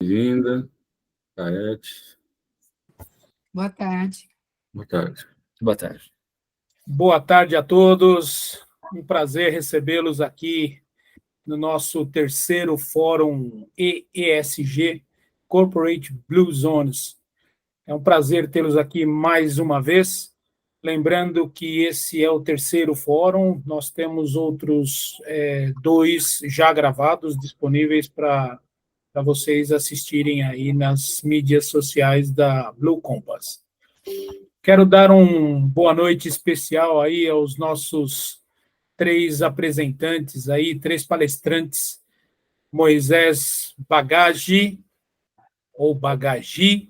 Bem-vinda, Caete. Boa tarde. Boa tarde. Boa tarde. Boa tarde a todos. Um prazer recebê-los aqui no nosso terceiro Fórum EESG, Corporate Blue Zones. É um prazer tê-los aqui mais uma vez. Lembrando que esse é o terceiro fórum, nós temos outros dois já gravados, disponíveis para vocês assistirem aí nas mídias sociais da Blue Compass. Quero dar uma boa noite especial aí aos nossos três apresentantes aí, três palestrantes, Moisés Bagagi, ou Bagagi,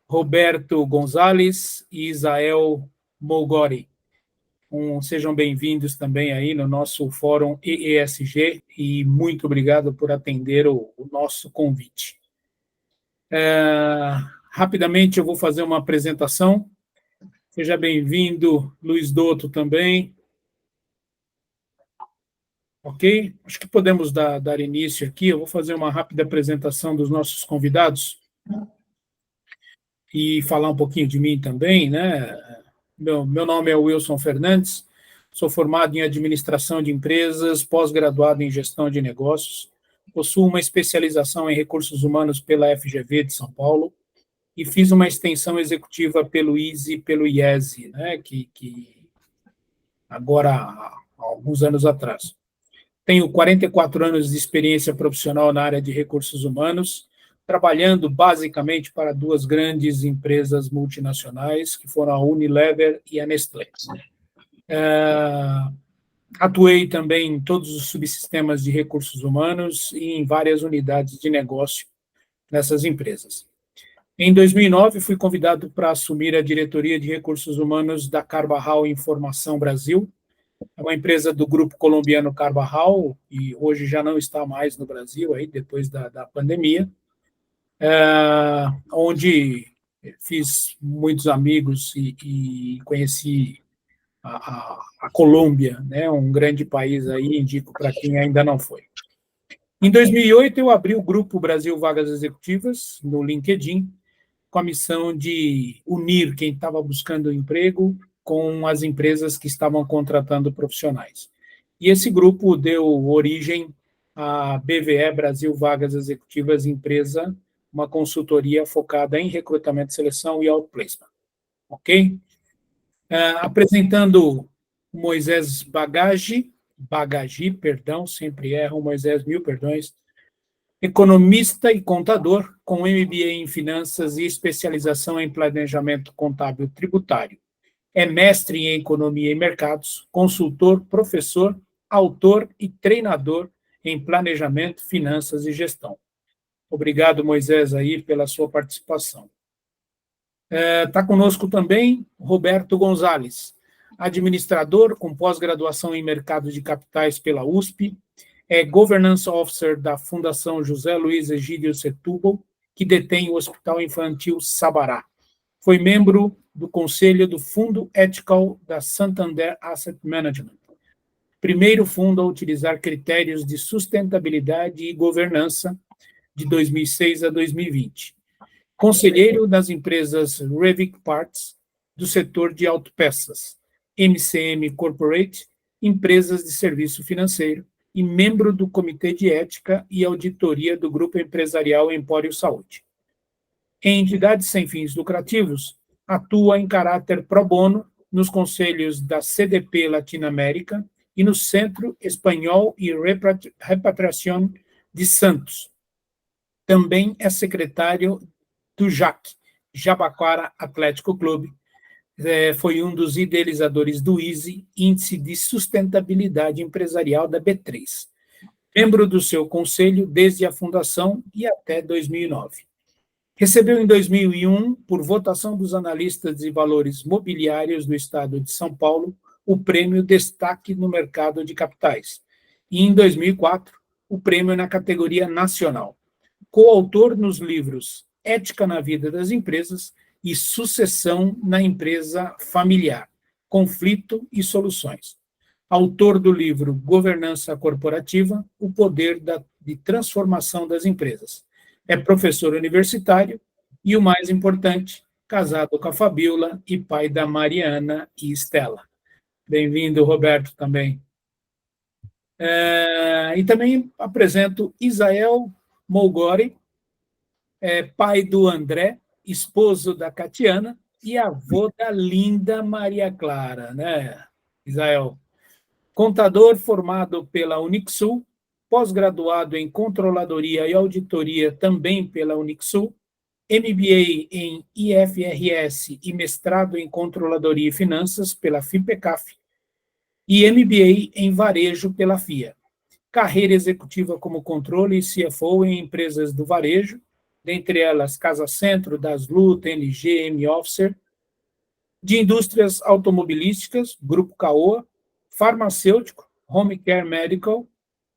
Roberto Gonzalez e Isael Mogori. Sejam bem-vindos também aí no nosso Fórum EESG e muito obrigado por atender o nosso convite. Rapidamente eu vou fazer uma apresentação. Seja bem-vindo, Luiz Dotto também. Ok? Acho que podemos dar início aqui. Eu vou fazer uma rápida apresentação dos nossos convidados e falar um pouquinho de mim também, né? Meu nome é Wilson Fernandes, sou formado em administração de empresas, pós-graduado em gestão de negócios, possuo uma especialização em recursos humanos pela FGV de São Paulo e fiz uma extensão executiva pelo ISE e pelo IESE, né? Que agora, há alguns anos atrás. Tenho 44 anos de experiência profissional na área de recursos humanos, trabalhando basicamente para duas grandes empresas multinacionais, que foram a Unilever e a Nestlé. Atuei também em todos os subsistemas de recursos humanos e em várias unidades de negócio nessas empresas. Em 2009, fui convidado para assumir a diretoria de recursos humanos da Carvajal Informação Brasil. É uma empresa do grupo colombiano Carvajal, e hoje já não está mais no Brasil, aí, depois da pandemia, onde fiz muitos amigos e conheci a Colômbia, né, um grande país aí, indico para quem ainda não foi. Em 2008, eu abri o grupo Brasil Vagas Executivas, no LinkedIn, com a missão de unir quem estava buscando emprego com as empresas que estavam contratando profissionais. E esse grupo deu origem à BVE, Brasil Vagas Executivas Empresa, uma consultoria focada em recrutamento, seleção e outplacement. Ok? Apresentando o Moisés Bagagi, sempre erro, Moisés, mil perdões, economista e contador, com MBA em finanças e especialização em planejamento contábil tributário. É mestre em economia e mercados, consultor, professor, autor e treinador em planejamento, finanças e gestão. Obrigado, Moisés, aí, pela sua participação. Está conosco também Roberto Gonzalez, administrador com pós-graduação em mercado de capitais pela USP, é Governance Officer da Fundação José Luiz Egídio Setúbal, que detém o Hospital Infantil Sabará. Foi membro do Conselho do Fundo Ethical da Santander Asset Management, primeiro fundo a utilizar critérios de sustentabilidade e governança de 2006 a 2020. Conselheiro das empresas Revic Parts, do setor de autopeças, MCM Corporate, empresas de serviço financeiro, e membro do Comitê de Ética e Auditoria do Grupo Empresarial Empório Saúde. Em entidades sem fins lucrativos, atua em caráter pro bono nos conselhos da CDP Latinoamérica e no Centro Espanhol e Repatriação de Santos. Também é secretário do JAC, Jabaquara Atlético Clube. Foi um dos idealizadores do ISE, Índice de Sustentabilidade Empresarial da B3. Membro do seu conselho desde a fundação e até 2009. Recebeu em 2001, por votação dos analistas de valores mobiliários do Estado de São Paulo, o prêmio Destaque no Mercado de Capitais. E em 2004, o prêmio na categoria nacional. Coautor nos livros Ética na Vida das Empresas e Sucessão na Empresa Familiar, Conflito e Soluções. Autor do livro Governança Corporativa, o Poder de Transformação das Empresas. é professor universitário e, o mais importante, casado com a Fabíola e pai da Mariana e Estela. Bem-vindo, Roberto, também. E também apresento Isael Molgori, pai do André, esposo da Catiana e avô da linda Maria Clara, né, Isael? Contador formado pela Unixul, pós-graduado em Controladoria e Auditoria também pela Unixul, MBA em IFRS e mestrado em Controladoria e Finanças pela FIPECAF e MBA em Varejo pela FIA. Carreira executiva como controle e CFO em empresas do varejo, dentre elas Casa Centro, Daslu, TNG, M-Officer, de indústrias automobilísticas, Grupo Caoa, farmacêutico, Home Care Medical,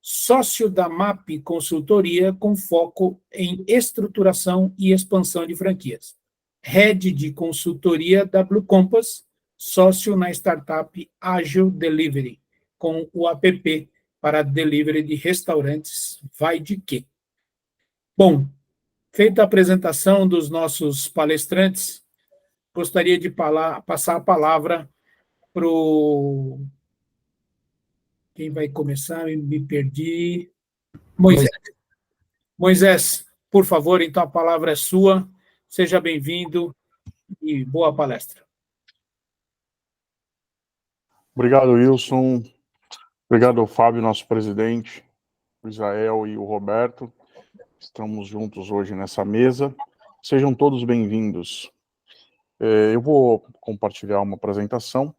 sócio da MAP Consultoria com foco em estruturação e expansão de franquias. Head de consultoria da Blue Compass, sócio na startup Agile Delivery, com o app para delivery de restaurantes Vai de Quê. Bom, feita a apresentação dos nossos palestrantes, gostaria de passar a palavra para o... Quem vai começar? Me perdi. Moisés. Moisés, por favor, então a palavra é sua. Seja bem-vindo e boa palestra. Obrigado, Wilson. Obrigado ao Fábio, nosso presidente, o Israel e o Roberto. Estamos juntos hoje nessa mesa. Sejam todos bem-vindos. Eu vou compartilhar uma apresentação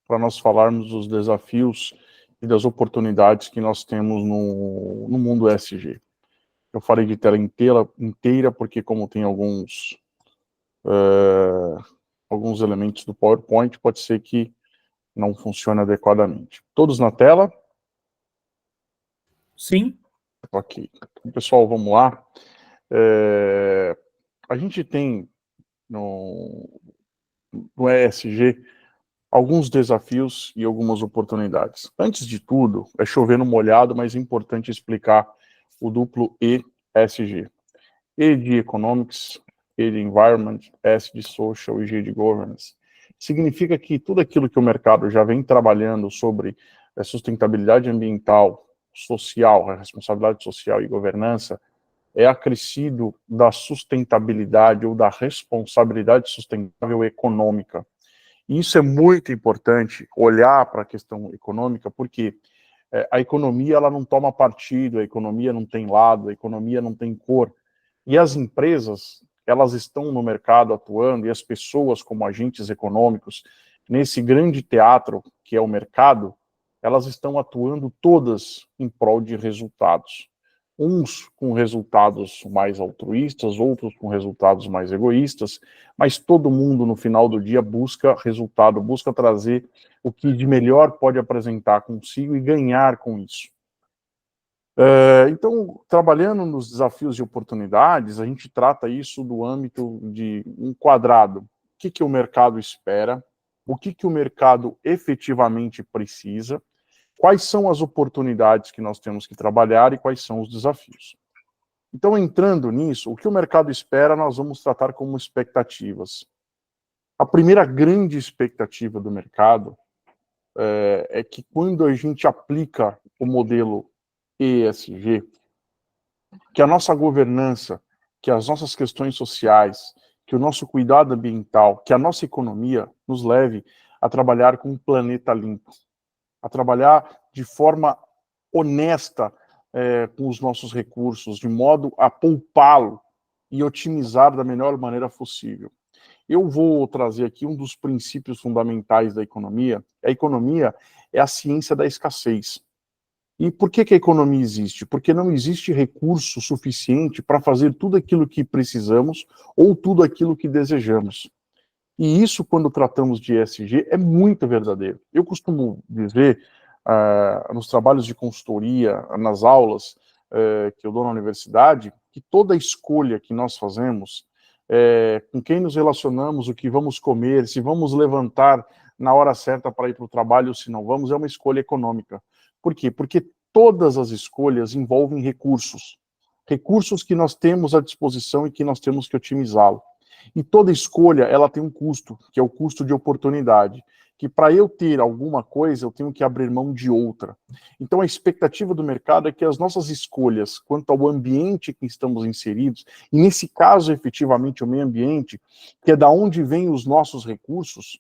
para nós falarmos dos desafios e das oportunidades que nós temos no mundo ESG. Eu falei de tela inteira porque, como tem alguns elementos do PowerPoint, pode ser que não funcione adequadamente. Todos na tela? Sim. Ok. Então, pessoal, vamos lá. A gente tem no ESG alguns desafios e algumas oportunidades. Antes de tudo, é chover no molhado, mas é importante explicar o duplo ESG. E de Economics, E de Environment, S de Social e G de Governance. Significa que tudo aquilo que o mercado já vem trabalhando sobre sustentabilidade ambiental, social, responsabilidade social e governança, é acrescido da sustentabilidade ou da responsabilidade sustentável econômica. E isso é muito importante, olhar para a questão econômica, porque a economia ela não toma partido, a economia não tem lado, a economia não tem cor. E as empresas, elas estão no mercado atuando, e as pessoas como agentes econômicos, nesse grande teatro que é o mercado, elas estão atuando todas em prol de resultados. Uns com resultados mais altruístas, outros com resultados mais egoístas, mas todo mundo no final do dia busca resultado, busca trazer o que de melhor pode apresentar consigo e ganhar com isso. Então, trabalhando nos desafios e oportunidades, a gente trata isso do âmbito de um quadrado. O que o mercado espera, o que o mercado efetivamente precisa, quais são as oportunidades que nós temos que trabalhar e quais são os desafios. Então, entrando nisso, o que o mercado espera, nós vamos tratar como expectativas. A primeira grande expectativa do mercado é que quando a gente aplica o modelo ESG, que a nossa governança, que as nossas questões sociais, que o nosso cuidado ambiental, que a nossa economia nos leve a trabalhar com um planeta limpo, a trabalhar de forma honesta com os nossos recursos, de modo a poupá-lo e otimizar da melhor maneira possível. Eu vou trazer aqui um dos princípios fundamentais da economia. A economia é a ciência da escassez. E por que a economia existe? Porque não existe recurso suficiente para fazer tudo aquilo que precisamos ou tudo aquilo que desejamos. E isso, quando tratamos de ESG, é muito verdadeiro. Eu costumo dizer, nos trabalhos de consultoria, nas aulas que eu dou na universidade, que toda escolha que nós fazemos, com quem nos relacionamos, o que vamos comer, se vamos levantar na hora certa para ir para o trabalho ou se não vamos, é uma escolha econômica. Por quê? Porque todas as escolhas envolvem recursos. recursos que nós temos à disposição e que nós temos que otimizá-lo. E toda escolha, ela tem um custo, que é o custo de oportunidade, que para eu ter alguma coisa, eu tenho que abrir mão de outra. Então a expectativa do mercado é que as nossas escolhas quanto ao ambiente que estamos inseridos, e nesse caso efetivamente o meio ambiente, que é da onde vêm os nossos recursos,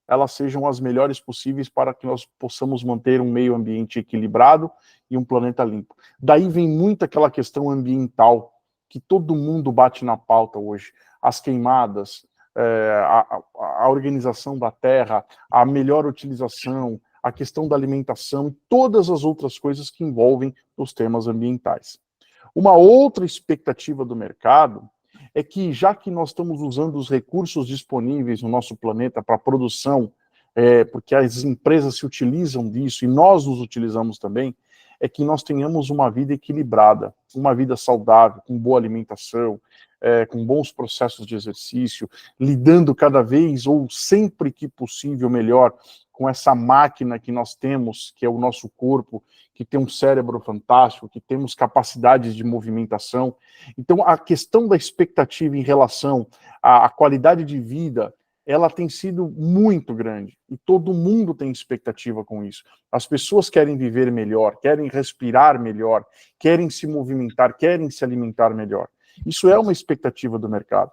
elas sejam as melhores possíveis para que nós possamos manter um meio ambiente equilibrado e um planeta limpo. Daí vem muito aquela questão ambiental, que todo mundo bate na pauta hoje. As queimadas, a organização da terra, a melhor utilização, a questão da alimentação e todas as outras coisas que envolvem os temas ambientais. Uma outra expectativa do mercado é que, já que nós estamos usando os recursos disponíveis no nosso planeta para produção, porque as empresas se utilizam disso e nós nos utilizamos também, é que nós tenhamos uma vida equilibrada, uma vida saudável, com boa alimentação, com bons processos de exercício, lidando cada vez ou sempre que possível melhor com essa máquina que nós temos, que é o nosso corpo, que tem um cérebro fantástico, que temos capacidades de movimentação. Então, a questão da expectativa em relação à qualidade de vida, ela tem sido muito grande, e todo mundo tem expectativa com isso. As pessoas querem viver melhor, querem respirar melhor, querem se movimentar, querem se alimentar melhor. Isso é uma expectativa do mercado.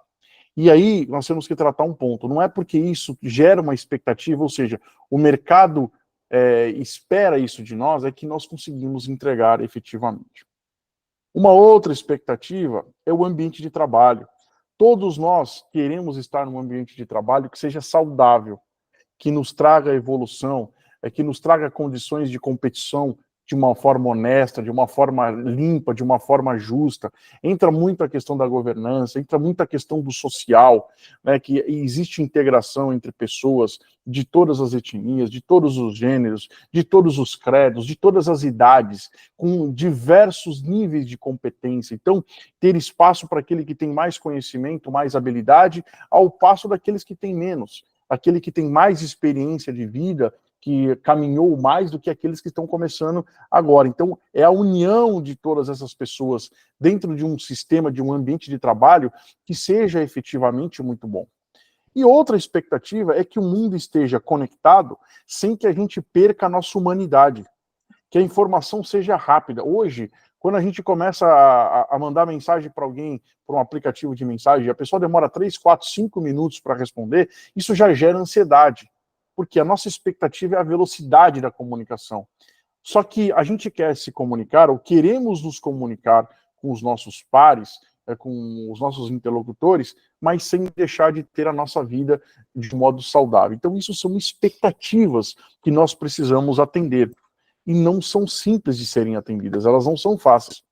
E aí nós temos que tratar um ponto, não é porque isso gera uma expectativa, ou seja, o mercado espera isso de nós, é que nós conseguimos entregar efetivamente. Uma outra expectativa é o ambiente de trabalho. Todos nós queremos estar num ambiente de trabalho que seja saudável, que nos traga evolução, que nos traga condições de competição de uma forma honesta, de uma forma limpa, de uma forma justa. Entra muito a questão da governança, entra muito a questão do social, né, que existe integração entre pessoas de todas as etnias, de todos os gêneros, de todos os credos, de todas as idades, com diversos níveis de competência. Então, ter espaço para aquele que tem mais conhecimento, mais habilidade, ao passo daqueles que têm menos, aquele que tem mais experiência de vida, que caminhou mais do que aqueles que estão começando agora. Então, é a união de todas essas pessoas dentro de um sistema, de um ambiente de trabalho que seja efetivamente muito bom. E outra expectativa é que o mundo esteja conectado sem que a gente perca a nossa humanidade, que a informação seja rápida. Hoje, quando a gente começa a mandar mensagem para alguém por um aplicativo de mensagem, a pessoa demora 3, 4, 5 minutos para responder, isso já gera ansiedade, porque a nossa expectativa é a velocidade da comunicação. Só que a gente quer se comunicar, ou queremos nos comunicar com os nossos pares, com os nossos interlocutores, mas sem deixar de ter a nossa vida de modo saudável. Então, isso são expectativas que nós precisamos atender. E não são simples de serem atendidas, elas não são fáceis.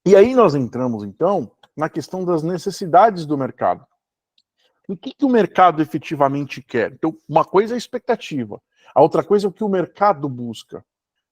E aí nós entramos, então, na questão das necessidades do mercado. O que o mercado efetivamente quer? Então, uma coisa é a expectativa, a outra coisa é o que o mercado busca.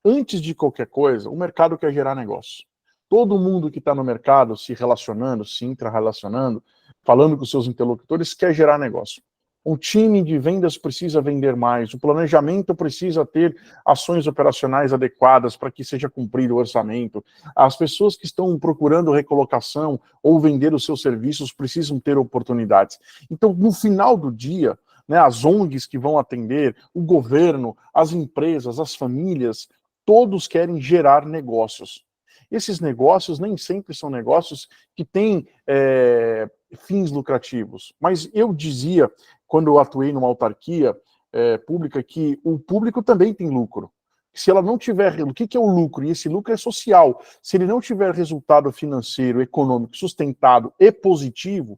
Antes de qualquer coisa, o mercado quer gerar negócio. Todo mundo que está no mercado, se relacionando, se intra-relacionando, falando com seus interlocutores, quer gerar negócio. O time de vendas precisa vender mais, o planejamento precisa ter ações operacionais adequadas para que seja cumprido o orçamento. As pessoas que estão procurando recolocação ou vender os seus serviços precisam ter oportunidades. Então, no final do dia, né, as ONGs que vão atender, o governo, as empresas, as famílias, todos querem gerar negócios. Esses negócios nem sempre são negócios que têm fins lucrativos, mas eu dizia, quando eu atuei numa autarquia pública, que o público também tem lucro. Se ela não tiver... O que é o lucro? E esse lucro é social. Se ele não tiver resultado financeiro, econômico, sustentado e positivo,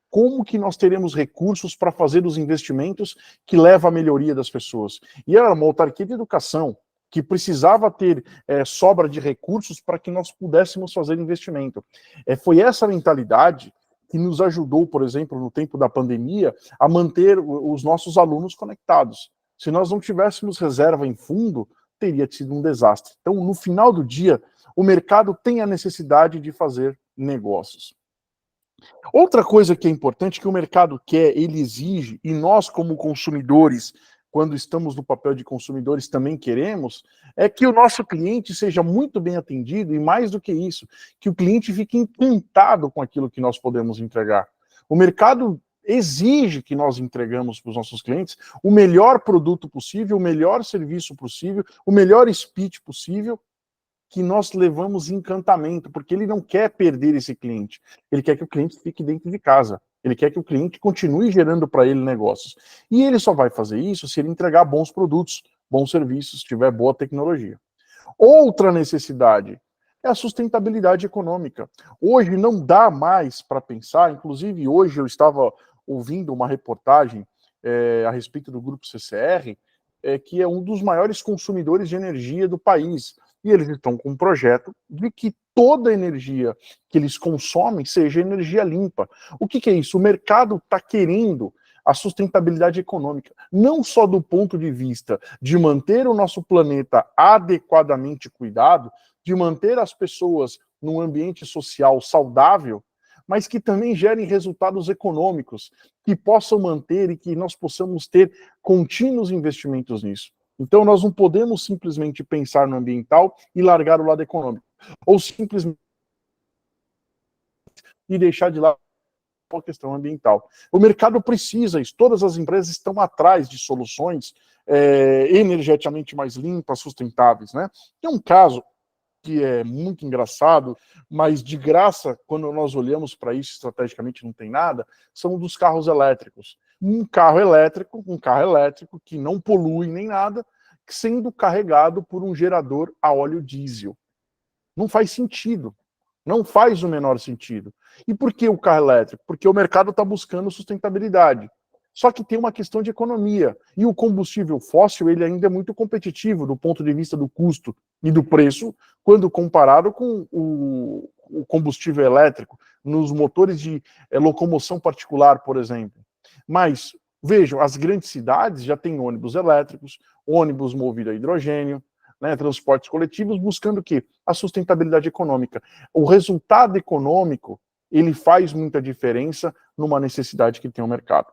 como que nós teremos recursos para fazer os investimentos que levam à melhoria das pessoas? E era uma autarquia de educação, que precisava ter sobra de recursos para que nós pudéssemos fazer investimento. Foi essa mentalidade que nos ajudou, por exemplo, no tempo da pandemia, a manter os nossos alunos conectados. Se nós não tivéssemos reserva em fundo, teria sido um desastre. Então, no final do dia, o mercado tem a necessidade de fazer negócios. Outra coisa que é importante, que o mercado quer, ele exige, e nós como consumidores quando estamos no papel de consumidores, também queremos, é que o nosso cliente seja muito bem atendido e, mais do que isso, que o cliente fique encantado com aquilo que nós podemos entregar. O mercado exige que nós entregamos para os nossos clientes o melhor produto possível, o melhor serviço possível, o melhor speech possível, que nós levamos encantamento, porque ele não quer perder esse cliente. Ele quer que o cliente fique dentro de casa. Ele quer que o cliente continue gerando para ele negócios. E ele só vai fazer isso se ele entregar bons produtos, bons serviços, tiver boa tecnologia. Outra necessidade é a sustentabilidade econômica. Hoje não dá mais para pensar, inclusive hoje eu estava ouvindo uma reportagem a respeito do Grupo CCR, que é um dos maiores consumidores de energia do país. E eles estão com um projeto de que toda a energia que eles consomem seja energia limpa. O que é isso? O mercado está querendo a sustentabilidade econômica, não só do ponto de vista de manter o nosso planeta adequadamente cuidado, de manter as pessoas num ambiente social saudável, mas que também gerem resultados econômicos, que possam manter e que nós possamos ter contínuos investimentos nisso. Então, nós não podemos simplesmente pensar no ambiental e largar o lado econômico. Ou simplesmente e deixar de lado a questão ambiental. O mercado precisa isso. Todas as empresas estão atrás de soluções energeticamente mais limpas, sustentáveis, né? Tem um caso que é muito engraçado, mas de graça, quando nós olhamos para isso estrategicamente não tem nada, são dos carros elétricos. Um carro elétrico que não polui nem nada, sendo carregado por um gerador a óleo diesel. Não faz sentido. Não faz o menor sentido. E por que o carro elétrico? Porque o mercado está buscando sustentabilidade. Só que tem uma questão de economia. E o combustível fóssil ele ainda é muito competitivo do ponto de vista do custo e do preço, quando comparado com o combustível elétrico, nos motores de locomoção particular, por exemplo. Mas, vejam, as grandes cidades já têm ônibus elétricos, ônibus movido a hidrogênio, né, transportes coletivos, buscando o quê? A sustentabilidade econômica. O resultado econômico, ele faz muita diferença numa necessidade que tem o mercado.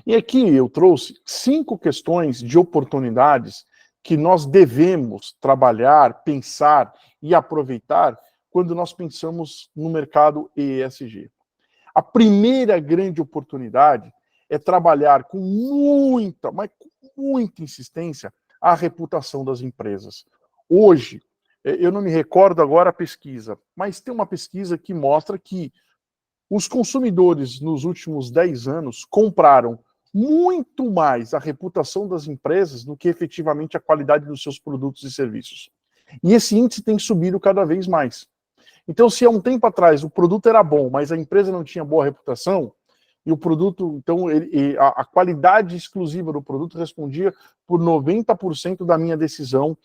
E aqui eu trouxe 5 questões de oportunidades que nós devemos trabalhar, pensar e aproveitar quando nós pensamos no mercado ESG. A primeira grande oportunidade é trabalhar com muita, mas com muita insistência a reputação das empresas. Hoje, eu não me recordo agora a pesquisa, mas tem uma pesquisa que mostra que os consumidores nos últimos 10 anos compraram muito mais a reputação das empresas do que efetivamente a qualidade dos seus produtos e serviços. E esse índice tem subido cada vez mais. Então, se há um tempo atrás o produto era bom, mas a empresa não tinha boa reputação, e o produto, então, a qualidade exclusiva do produto respondia por 90% da minha decisão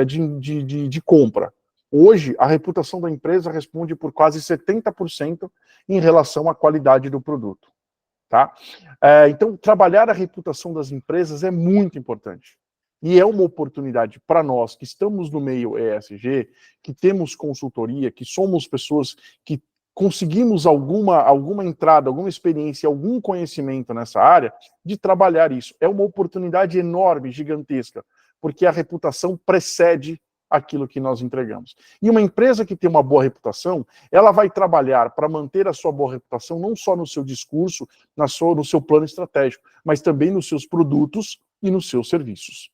de compra. Hoje, a reputação da empresa responde por quase 70% em relação à qualidade do produto. Tá? Então, trabalhar a reputação das empresas é muito importante. E é uma oportunidade para nós que estamos no meio ESG, que temos consultoria, que somos pessoas que conseguimos alguma entrada, alguma experiência, algum conhecimento nessa área, de trabalhar isso. É uma oportunidade enorme, gigantesca, porque a reputação precede aquilo que nós entregamos. E uma empresa que tem uma boa reputação, ela vai trabalhar para manter a sua boa reputação não só no seu discurso, no seu plano estratégico, mas também nos seus produtos e nos seus serviços.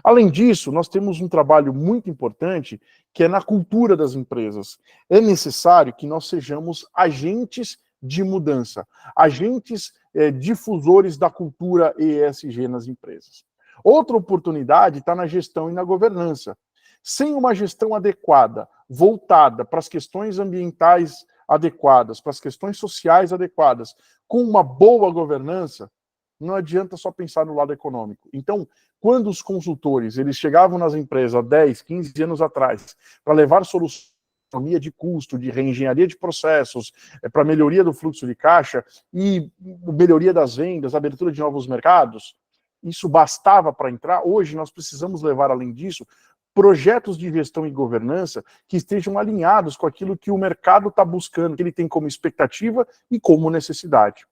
Além disso, nós temos um trabalho muito importante que é na cultura das empresas. É necessário que nós sejamos agentes de mudança, agentes difusores da cultura ESG nas empresas. Outra oportunidade está na gestão e na governança. Sem uma gestão adequada, voltada para as questões ambientais adequadas, para as questões sociais adequadas, com uma boa governança, não adianta só pensar no lado econômico. Então, quando os consultores eles chegavam nas empresas há 10, 15 anos atrás para levar soluções de economia de custo, de reengenharia de processos, para melhoria do fluxo de caixa e melhoria das vendas, abertura de novos mercados, isso bastava para entrar. Hoje nós precisamos levar, além disso, projetos de gestão e governança que estejam alinhados com aquilo que o mercado está buscando, que ele tem como expectativa e como necessidade.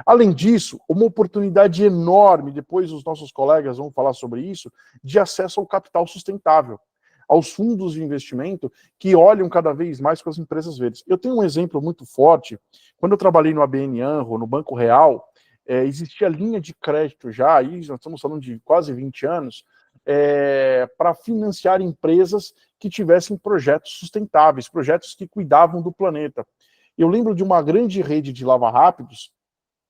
Além disso, uma oportunidade enorme, depois os nossos colegas vão falar sobre isso, de acesso ao capital sustentável, aos fundos de investimento que olham cada vez mais para as empresas verdes. Eu tenho um exemplo muito forte. Quando eu trabalhei no ABN AMRO, no Banco Real, existia linha de crédito já, aí nós estamos falando de quase 20 anos, para financiar empresas que tivessem projetos sustentáveis, projetos que cuidavam do planeta. Eu lembro de uma grande rede de lava-rápidos,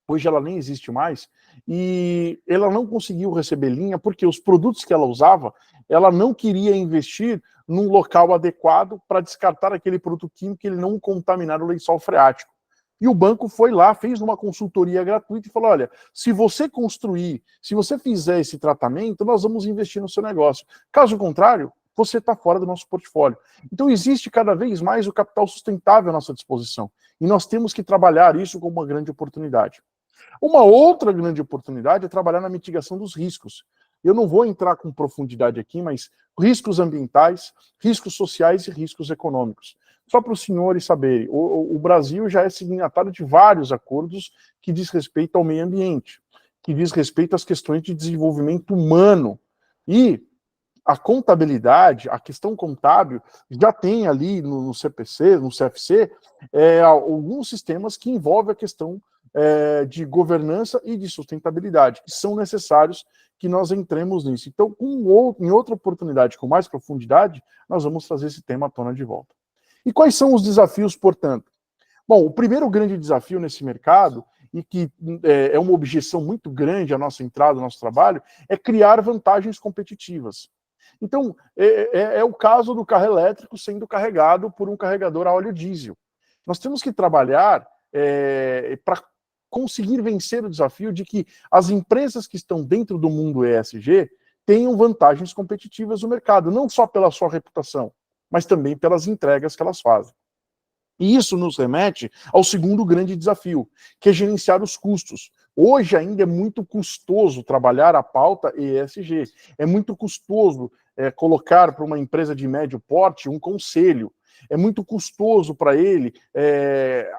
hoje ela nem existe mais, e ela não conseguiu receber linha porque os produtos que ela usava, ela não queria investir num local adequado para descartar aquele produto químico e ele não contaminar o lençol freático. E o banco foi lá, fez uma consultoria gratuita e falou, olha, se você construir, se você fizer esse tratamento, nós vamos investir no seu negócio. Caso contrário, você está fora do nosso portfólio. Então existe cada vez mais o capital sustentável à nossa disposição. E nós temos que trabalhar isso como uma grande oportunidade. Uma outra grande oportunidade é trabalhar na mitigação dos riscos. Eu não vou entrar com profundidade aqui, mas riscos ambientais, riscos sociais e riscos econômicos. Só para os senhores saberem, o Brasil já é signatário de vários acordos que diz respeito ao meio ambiente, que diz respeito às questões de desenvolvimento humano. E a contabilidade, a questão contábil, já tem ali no CPC, no CFC, alguns sistemas que envolvem a questão de governança e de sustentabilidade, que são necessários que nós entremos nisso. Então, em outra oportunidade, com mais profundidade, nós vamos trazer esse tema à tona de volta. E quais são os desafios, portanto? Bom, o primeiro grande desafio nesse mercado, e que é uma objeção muito grande à nossa entrada, ao nosso trabalho, é criar vantagens competitivas. Então, é o caso do carro elétrico sendo carregado por um carregador a óleo diesel. Nós temos que trabalhar para conseguir vencer o desafio de que as empresas que estão dentro do mundo ESG tenham vantagens competitivas no mercado, não só pela sua reputação, mas também pelas entregas que elas fazem. E isso nos remete ao segundo grande desafio, que é gerenciar os custos. Hoje ainda é muito custoso trabalhar a pauta ESG. É muito custoso colocar para uma empresa de médio porte um conselho. É muito custoso para ele,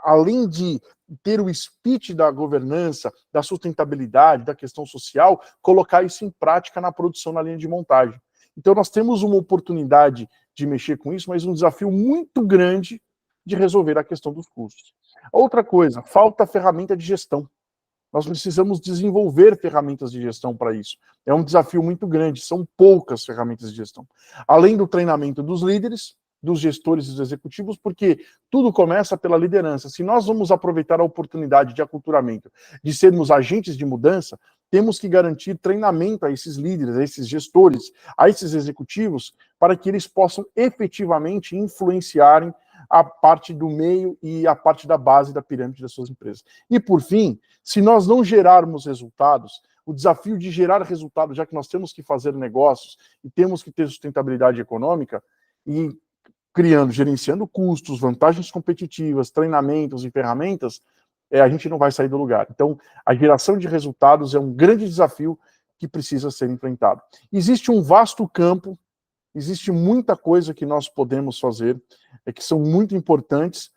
além de ter o speech da governança, da sustentabilidade, da questão social, colocar isso em prática na produção na linha de montagem. Então nós temos uma oportunidade de mexer com isso, mas um desafio muito grande de resolver a questão dos custos. Outra coisa, falta ferramenta de gestão. Nós precisamos desenvolver ferramentas de gestão para isso. É um desafio muito grande, são poucas ferramentas de gestão. Além do treinamento dos líderes, dos gestores e dos executivos, porque tudo começa pela liderança. Se nós vamos aproveitar a oportunidade de aculturamento, de sermos agentes de mudança, temos que garantir treinamento a esses líderes, a esses gestores, a esses executivos, para que eles possam efetivamente influenciarem a parte do meio e a parte da base da pirâmide das suas empresas. E, por fim, se nós não gerarmos resultados, o desafio de gerar resultados, já que nós temos que fazer negócios e temos que ter sustentabilidade econômica, e gerenciando custos, vantagens competitivas, treinamentos e ferramentas, a gente não vai sair do lugar. Então, a geração de resultados é um grande desafio que precisa ser enfrentado. Existe um vasto campo, existe muita coisa que nós podemos fazer, que são muito importantes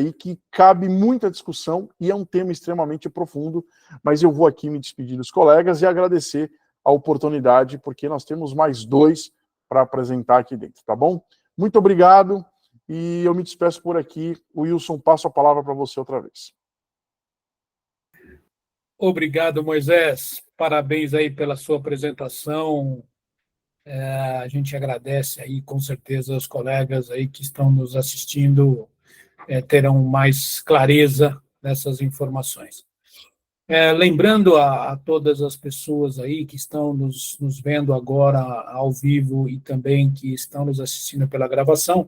e que cabe muita discussão, e é um tema extremamente profundo, mas eu vou aqui me despedir dos colegas e agradecer a oportunidade, porque nós temos mais 2 para apresentar aqui dentro, tá bom? Muito obrigado, e eu me despeço por aqui. Wilson, passo a palavra para você outra vez. Obrigado, Moisés. Parabéns aí pela sua apresentação. A gente agradece aí, com certeza, os colegas aí que estão nos assistindo terão mais clareza nessas informações. Lembrando a todas as pessoas aí que estão nos vendo agora ao vivo e também que estão nos assistindo pela gravação,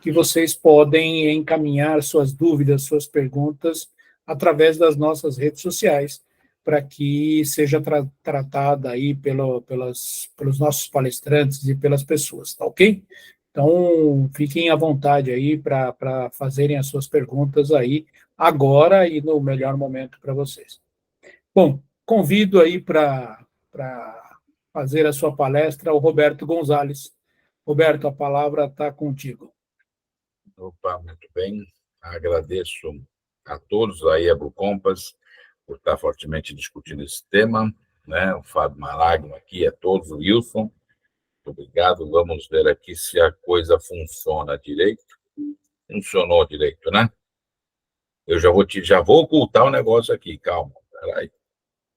que vocês podem encaminhar suas dúvidas, suas perguntas através das nossas redes sociais, para que seja tratada aí pelos nossos palestrantes e pelas pessoas, tá ok? Então, fiquem à vontade aí para fazerem as suas perguntas aí agora e no melhor momento para vocês. Bom, convido aí para fazer a sua palestra o Roberto Gonzalez. Roberto, a palavra está contigo. Opa, muito bem. Agradeço a todos aí, a Brucompas, por estar fortemente discutindo esse tema, né? O Fábio Malagno aqui, a todos, o Wilson. Muito obrigado. Vamos ver aqui se a coisa funciona direito. Funcionou direito, né? Eu já vou ocultar o negócio aqui, calma. Peraí.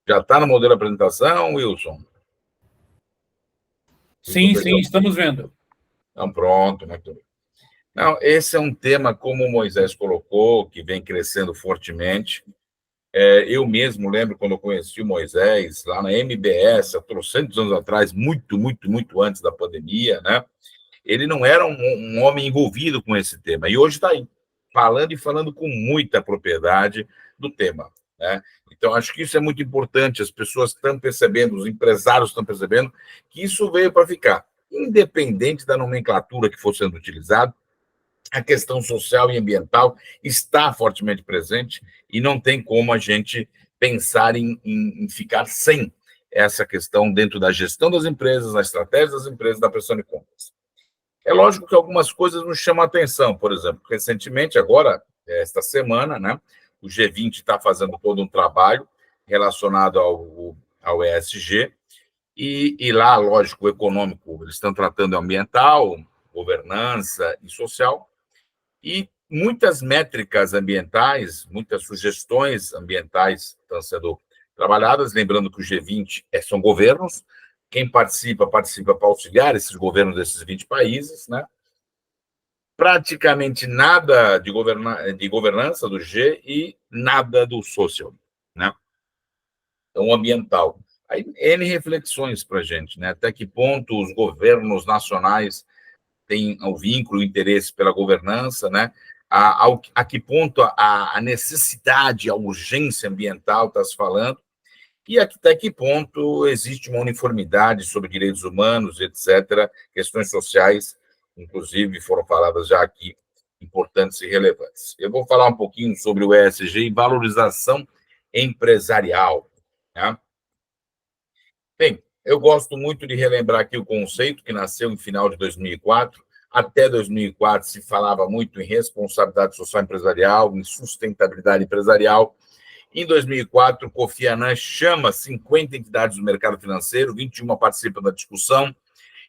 Já está no modelo de apresentação, Wilson? Sim, estamos vendo. Então, pronto, muito bem. Não, esse é um tema, como o Moisés colocou, que vem crescendo fortemente. Eu mesmo lembro quando eu conheci o Moisés, lá na MBS, há trocentos anos atrás, muito antes da pandemia, né? Ele não era um homem envolvido com esse tema. E hoje está aí, falando com muita propriedade do tema, né? Então, acho que isso é muito importante. As pessoas estão percebendo, os empresários estão percebendo que isso veio para ficar. Independente da nomenclatura que for sendo utilizada, a questão social e ambiental está fortemente presente e não tem como a gente pensar em ficar sem essa questão dentro da gestão das empresas, na estratégia das empresas, da prestação de contas. É lógico que algumas coisas nos chamam a atenção. Por exemplo, recentemente, agora, esta semana, né, o G20 está fazendo todo um trabalho relacionado ao ESG, e lá, lógico, o econômico, eles estão tratando ambiental, governança e social, e muitas métricas ambientais, muitas sugestões ambientais estão sendo trabalhadas, lembrando que o G20 são governos, quem participa para auxiliar esses governos desses 20 países, né? Praticamente nada de governança do G e nada do social, né? Então, ambiental. Aí, N reflexões para a gente, né? Até que ponto os governos nacionais têm o vínculo, o interesse pela governança, né? A que ponto a necessidade, a urgência ambiental está se falando, e até que ponto existe uma uniformidade sobre direitos humanos, etc., questões sociais, inclusive foram faladas já aqui, importantes e relevantes. Eu vou falar um pouquinho sobre o ESG e valorização empresarial, né? Bem, eu gosto muito de relembrar aqui o conceito que nasceu em final de 2004. Até 2004 se falava muito em responsabilidade social empresarial, em sustentabilidade empresarial. Em 2004, Kofi Annan chama 50 entidades do mercado financeiro, 21 participam da discussão,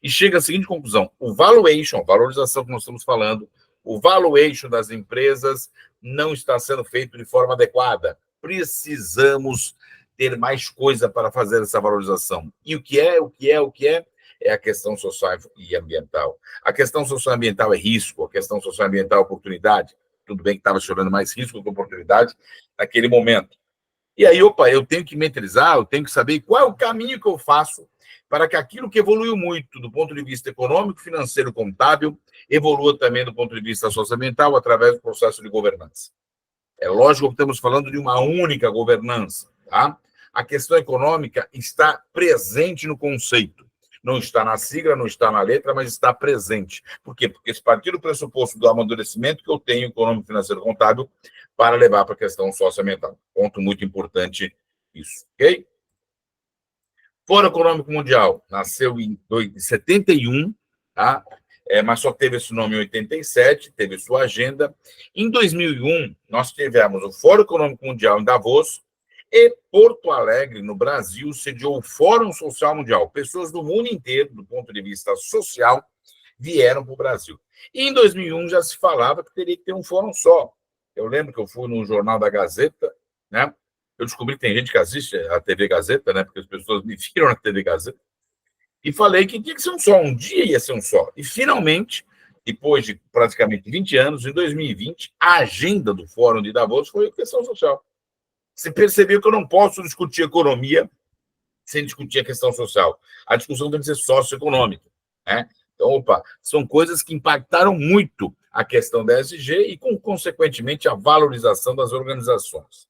e chega à seguinte conclusão: o valuation, valorização que nós estamos falando, o valuation das empresas não está sendo feito de forma adequada. Precisamos ter mais coisa para fazer essa valorização. E o que é? É a questão social e ambiental. A questão social e ambiental é risco, a questão social e ambiental é oportunidade. Tudo bem que estava chorando mais risco que oportunidade naquele momento. E aí, eu tenho que mentalizar, eu tenho que saber qual é o caminho que eu faço para que aquilo que evoluiu muito do ponto de vista econômico, financeiro, contábil, evolua também do ponto de vista socioambiental através do processo de governança. É lógico que estamos falando de uma única governança, tá? A questão econômica está presente no conceito. Não está na sigla, não está na letra, mas está presente. Por quê? Porque se partir do pressuposto do amadurecimento que eu tenho econômico, financeiro, contábil, para levar para a questão socioambiental. Ponto muito importante isso, ok? Fórum Econômico Mundial nasceu em 71, tá? Mas só teve esse nome em 87, teve sua agenda. Em 2001, nós tivemos o Fórum Econômico Mundial em Davos, e Porto Alegre, no Brasil, sediou o Fórum Social Mundial. Pessoas do mundo inteiro, do ponto de vista social, vieram para o Brasil. E em 2001 já se falava que teria que ter um fórum só. Eu lembro que eu fui no Jornal da Gazeta, né? Eu descobri que tem gente que assiste a TV Gazeta, né? Porque as pessoas me viram na TV Gazeta. E falei que tinha que ser um só, um dia ia ser um só. E, finalmente, depois de praticamente 20 anos, em 2020, a agenda do Fórum de Davos foi a questão social. Você percebeu que eu não posso discutir economia sem discutir a questão social. A discussão tem que ser socioeconômica, né? Então, são coisas que impactaram muito a questão da ESG e, consequentemente, a valorização das organizações.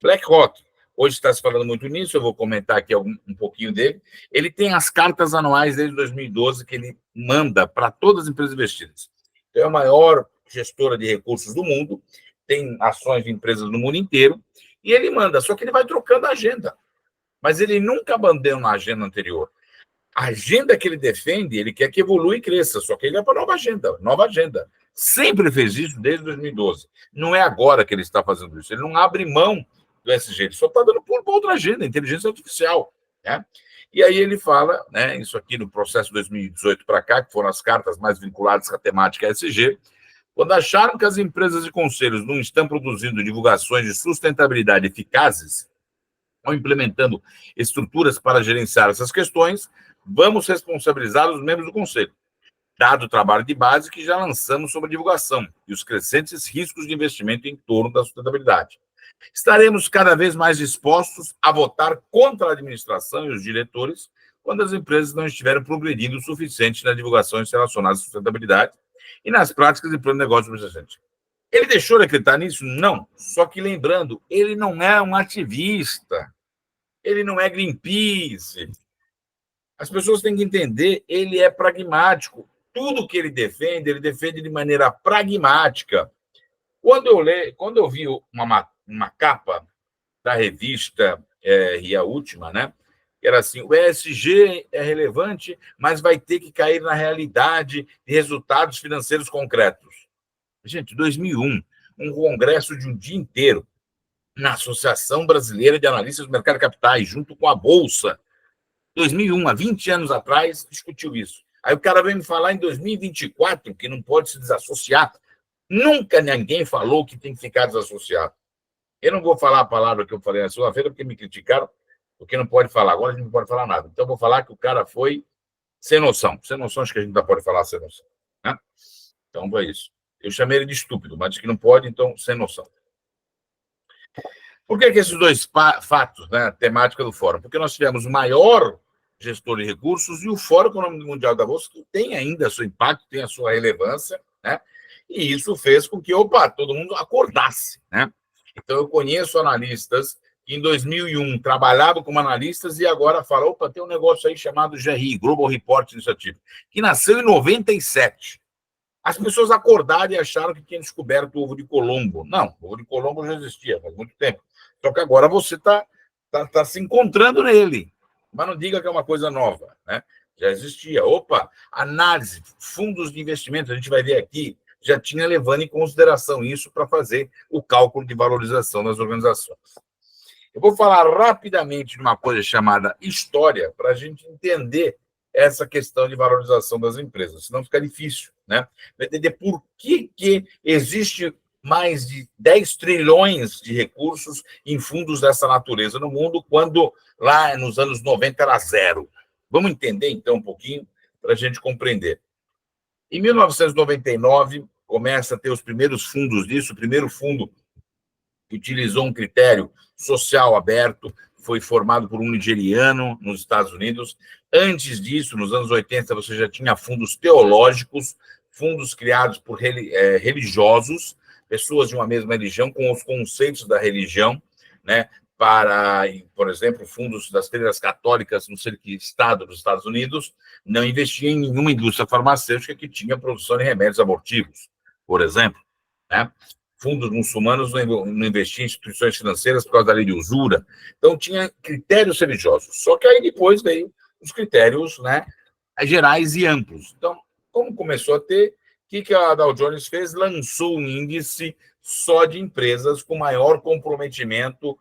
BlackRock, hoje está se falando muito nisso, eu vou comentar aqui um pouquinho dele. Ele tem as cartas anuais desde 2012 que ele manda para todas as empresas investidas. Então, é a maior gestora de recursos do mundo, tem ações de empresas no mundo inteiro, e ele manda, só que ele vai trocando a agenda. Mas ele nunca abandona a agenda anterior. A agenda que ele defende, ele quer que evolua e cresça, só que ele é para nova agenda. Sempre fez isso desde 2012. Não é agora que ele está fazendo isso. Ele não abre mão do ESG, ele só está dando pulo para outra agenda, inteligência artificial, né? E aí ele fala, né, isso aqui no processo 2018 para cá, que foram as cartas mais vinculadas com a temática ESG, quando acharam que as empresas e conselhos não estão produzindo divulgações de sustentabilidade eficazes, ou implementando estruturas para gerenciar essas questões, vamos responsabilizar os membros do conselho, dado o trabalho de base que já lançamos sobre a divulgação e os crescentes riscos de investimento em torno da sustentabilidade. Estaremos cada vez mais dispostos a votar contra a administração e os diretores quando as empresas não estiverem progredindo o suficiente nas divulgações relacionadas à sustentabilidade e nas práticas de plano de negócio do presidente. Ele deixou de acreditar nisso? Não. Só que, lembrando, ele não é um ativista. Ele não é Greenpeace. As pessoas têm que entender, ele é pragmático. Tudo que ele defende de maneira pragmática. Quando eu vi uma capa da revista, e a última, né? Que era assim, o ESG é relevante, mas vai ter que cair na realidade de resultados financeiros concretos. Gente, 2001, um congresso de um dia inteiro na Associação Brasileira de Analistas do Mercado de Capitais, junto com a Bolsa. 2001, há 20 anos atrás, discutiu isso. Aí o cara vem me falar em 2024 que não pode se desassociar. Nunca ninguém falou que tem que ficar desassociado. Eu não vou falar a palavra que eu falei na segunda-feira porque me criticaram, porque não pode falar. Agora a gente não pode falar nada. Então eu vou falar que o cara foi sem noção. Sem noção, acho que a gente ainda pode falar sem noção, né? Então foi isso. Eu chamei ele de estúpido, mas disse que não pode, então sem noção. Por que esses dois fatos, né, a temática do fórum? Porque nós tivemos o maior gestor de recursos e o Fórum Econômico Mundial da Bolsa, que tem ainda seu impacto, tem a sua relevância, né? E isso fez com que, todo mundo acordasse, né? Então, eu conheço analistas que em 2001 trabalhavam como analistas e agora falam, tem um negócio aí chamado GRI, Global Report Initiative, que nasceu em 97. As pessoas acordaram e acharam que tinha descoberto o ovo de Colombo. Não, o ovo de Colombo já existia faz muito tempo. Só que agora você está se encontrando nele. Mas não diga que é uma coisa nova, né? Já existia. Análise, fundos de investimento, a gente vai ver aqui, já tinha levando em consideração isso para fazer o cálculo de valorização das organizações. Eu vou falar rapidamente de uma coisa chamada história, para a gente entender essa questão de valorização das empresas, senão fica difícil, né? Entender por que existe mais de 10 trilhões de recursos em fundos dessa natureza no mundo, quando lá nos anos 90 era zero. Vamos entender, então, um pouquinho, para a gente compreender. Em 1999, começa a ter os primeiros fundos disso. O primeiro fundo que utilizou um critério social aberto foi formado por um nigeriano nos Estados Unidos. Antes disso, nos anos 80, você já tinha fundos teológicos, fundos criados por religiosos, pessoas de uma mesma religião, com os conceitos da religião, né? Para, por exemplo, fundos das freiras católicas, não sei que estado dos Estados Unidos, não investiam em nenhuma indústria farmacêutica que tinha produção de remédios abortivos, por exemplo, né? Fundos muçulmanos não investiam em instituições financeiras por causa da lei de usura. Então, tinha critérios religiosos. Só que aí depois veio os critérios, né, gerais e amplos. Então, como começou a ter, o que a Dow Jones fez? Lançou um índice só de empresas com maior comprometimento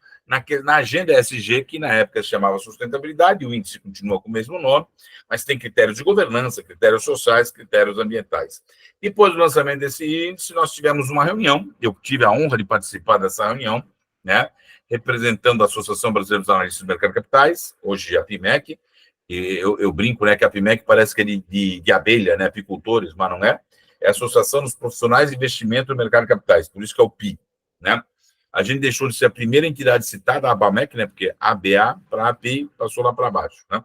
na agenda ESG, que na época se chamava sustentabilidade, o índice continua com o mesmo nome, mas tem critérios de governança, critérios sociais, critérios ambientais. Depois do lançamento desse índice, nós tivemos uma reunião, eu tive a honra de participar dessa reunião, né, representando a Associação Brasileira dos Analistas do Mercado de Capitais, hoje a APIMEC, e eu brinco, né, que a APIMEC parece que é de abelha, né, apicultores, mas não é. É a Associação dos Profissionais de Investimento do Mercado de Capitais, por isso que é o PI, né? A gente deixou de ser a primeira entidade citada, a ABAMEC, né? Porque ABA para a API passou lá para baixo, né?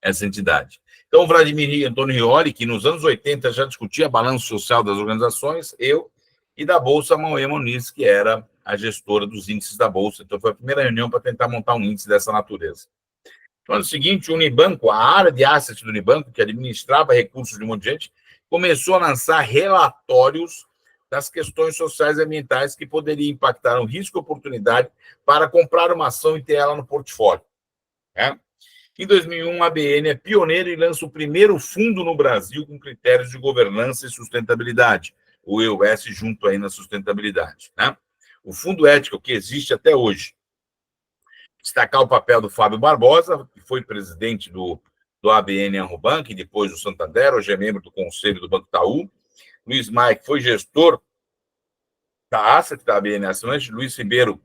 Essa entidade. Então, o Vladimir Antônio Rioli, que nos anos 80 já discutia balanço social das organizações, eu, e da Bolsa, a Mauê Muniz, que era a gestora dos índices da Bolsa. Então, foi a primeira reunião para tentar montar um índice dessa natureza. No ano seguinte, o Unibanco, a área de assets do Unibanco, que administrava recursos de um monte de gente, começou a lançar relatórios das questões sociais e ambientais que poderiam impactar o risco e oportunidade para comprar uma ação e ter ela no portfólio, né? Em 2001, a ABN é pioneira e lança o primeiro fundo no Brasil com critérios de governança e sustentabilidade, o EUS junto aí na sustentabilidade, né? o Fundo Ética, que existe até hoje. Destacar o papel do Fábio Barbosa, que foi presidente do ABN Amrobank, e depois do Santander, hoje é membro do Conselho do Banco Itaú. Luiz Maia, que foi gestor da Asset, da ABN Assinante, Luiz Ribeiro,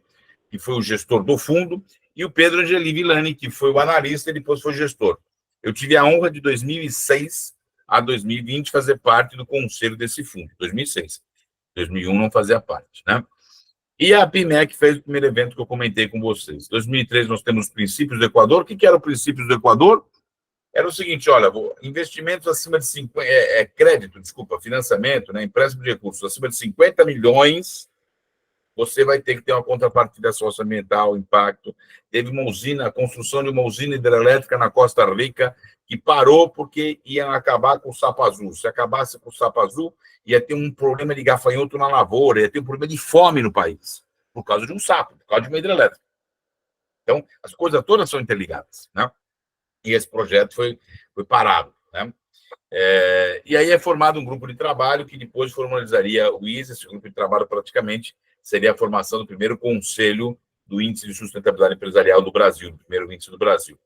que foi o gestor do fundo, e o Pedro Angeli Villani, que foi o analista e depois foi gestor. Eu tive a honra de 2006 a 2020 fazer parte do conselho desse fundo, 2006. 2001 não fazia parte, né? E a PIMEC fez o primeiro evento que eu comentei com vocês. Em 2003 nós temos os princípios do Equador. O que eram os princípios do Equador? Era o seguinte, olha, investimentos acima de 50... financiamento, né, empréstimo de recursos acima de 50 milhões, você vai ter que ter uma contrapartida socioambiental, impacto. Teve uma usina, a construção de uma usina hidrelétrica na Costa Rica, que parou porque ia acabar com o sapo azul. Se acabasse com o sapo azul, ia ter um problema de gafanhoto na lavoura, ia ter um problema de fome no país, por causa de um sapo, por causa de uma hidrelétrica. Então, as coisas todas são interligadas, né? E esse projeto foi parado, né? E aí é formado um grupo de trabalho que depois formalizaria o ISE. Esse grupo de trabalho praticamente seria a formação do primeiro conselho do Índice de Sustentabilidade Empresarial do Brasil, do primeiro índice do Brasil.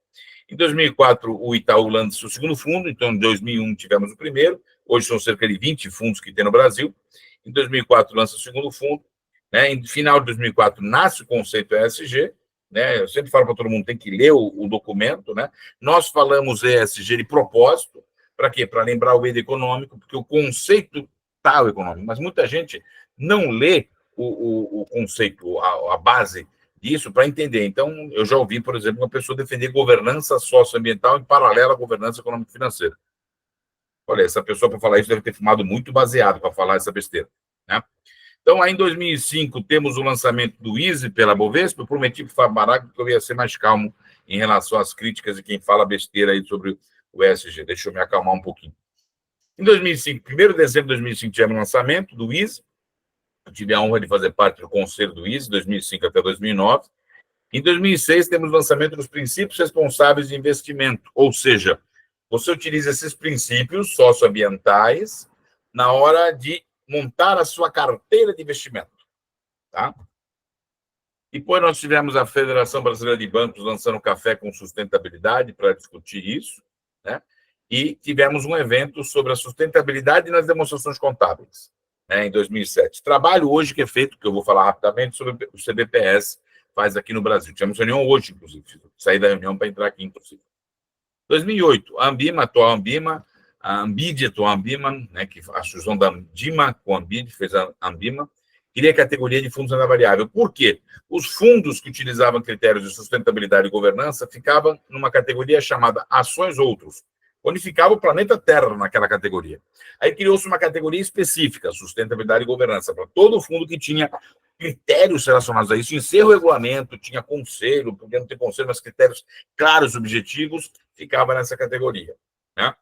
Em 2004, o Itaú lança o segundo fundo, então em 2001 tivemos o primeiro, hoje são cerca de 20 fundos que tem no Brasil. Em 2004 lança o segundo fundo, né? Em final de 2004 nasce o conceito ESG, né? Eu sempre falo para todo mundo, tem que ler o documento, né? Nós falamos ESG de propósito, para quê? Para lembrar o E econômico, porque o conceito está o econômico, mas muita gente não lê o conceito, a base disso para entender. Então, eu já ouvi, por exemplo, uma pessoa defender governança socioambiental em paralelo à governança econômico-financeira. Olha, essa pessoa, para falar isso, deve ter fumado muito baseado para falar essa besteira, né? Então, aí em 2005, temos o lançamento do ISE pela Bovespa. Eu prometi para o Fábio Baraco que eu ia ser mais calmo em relação às críticas de quem fala besteira aí sobre o ESG. Deixa eu me acalmar um pouquinho. Em 2005, 1º de dezembro de 2005, tivemos o lançamento do ISE. Eu tive a honra de fazer parte do conselho do ISE, 2005 até 2009. Em 2006, temos o lançamento dos princípios responsáveis de investimento, ou seja, você utiliza esses princípios socioambientais na hora de montar a sua carteira de investimento, tá? Depois nós tivemos a Federação Brasileira de Bancos lançando Café com Sustentabilidade para discutir isso, né? E tivemos um evento sobre a sustentabilidade nas demonstrações contábeis, né, em 2007. Trabalho hoje que é feito, que eu vou falar rapidamente, sobre o CBPS faz aqui no Brasil. Tivemos reunião hoje, inclusive, saí da reunião para entrar aqui, inclusive. 2008, a Ambima, atual Ambima, a Ambid, atual Ambima, né, que a fusão da Andima com a Ambid, fez a Ambima, queria a categoria de fundos renda variável. Por quê? Os fundos que utilizavam critérios de sustentabilidade e governança ficavam numa categoria chamada Ações Outros, onde ficava o planeta Terra naquela categoria. Aí criou-se uma categoria específica, sustentabilidade e governança, para todo fundo que tinha critérios relacionados a isso, em seu regulamento, tinha conselho, podia não ter conselho, mas critérios claros, objetivos, ficava nessa categoria, né?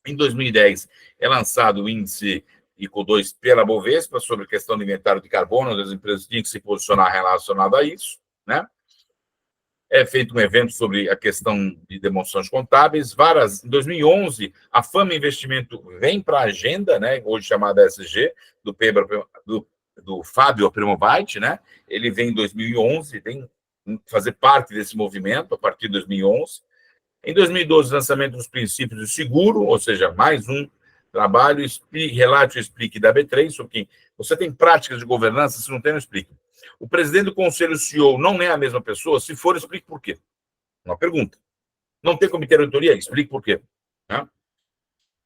Em 2010, é lançado o índice ICO2 pela Bovespa sobre questão de inventário de carbono, onde as empresas tinham que se posicionar relacionado a isso, né? É feito um evento sobre a questão de demonstrações contábeis. Em 2011, a Fama Investimento vem para a agenda, né, hoje chamada ESG, do Fábio Aprimovite, né? Ele vem em 2011, vem fazer parte desse movimento a partir de 2011. Em 2012, lançamento dos princípios do seguro, ou seja, mais um trabalho, relate e explique da B3, sobre quem você tem práticas de governança, se não tem, não explique. O presidente do conselho CEO não é a mesma pessoa, se for, explique por quê. Uma pergunta. Não tem comitê de auditoria? Explique por quê. Né?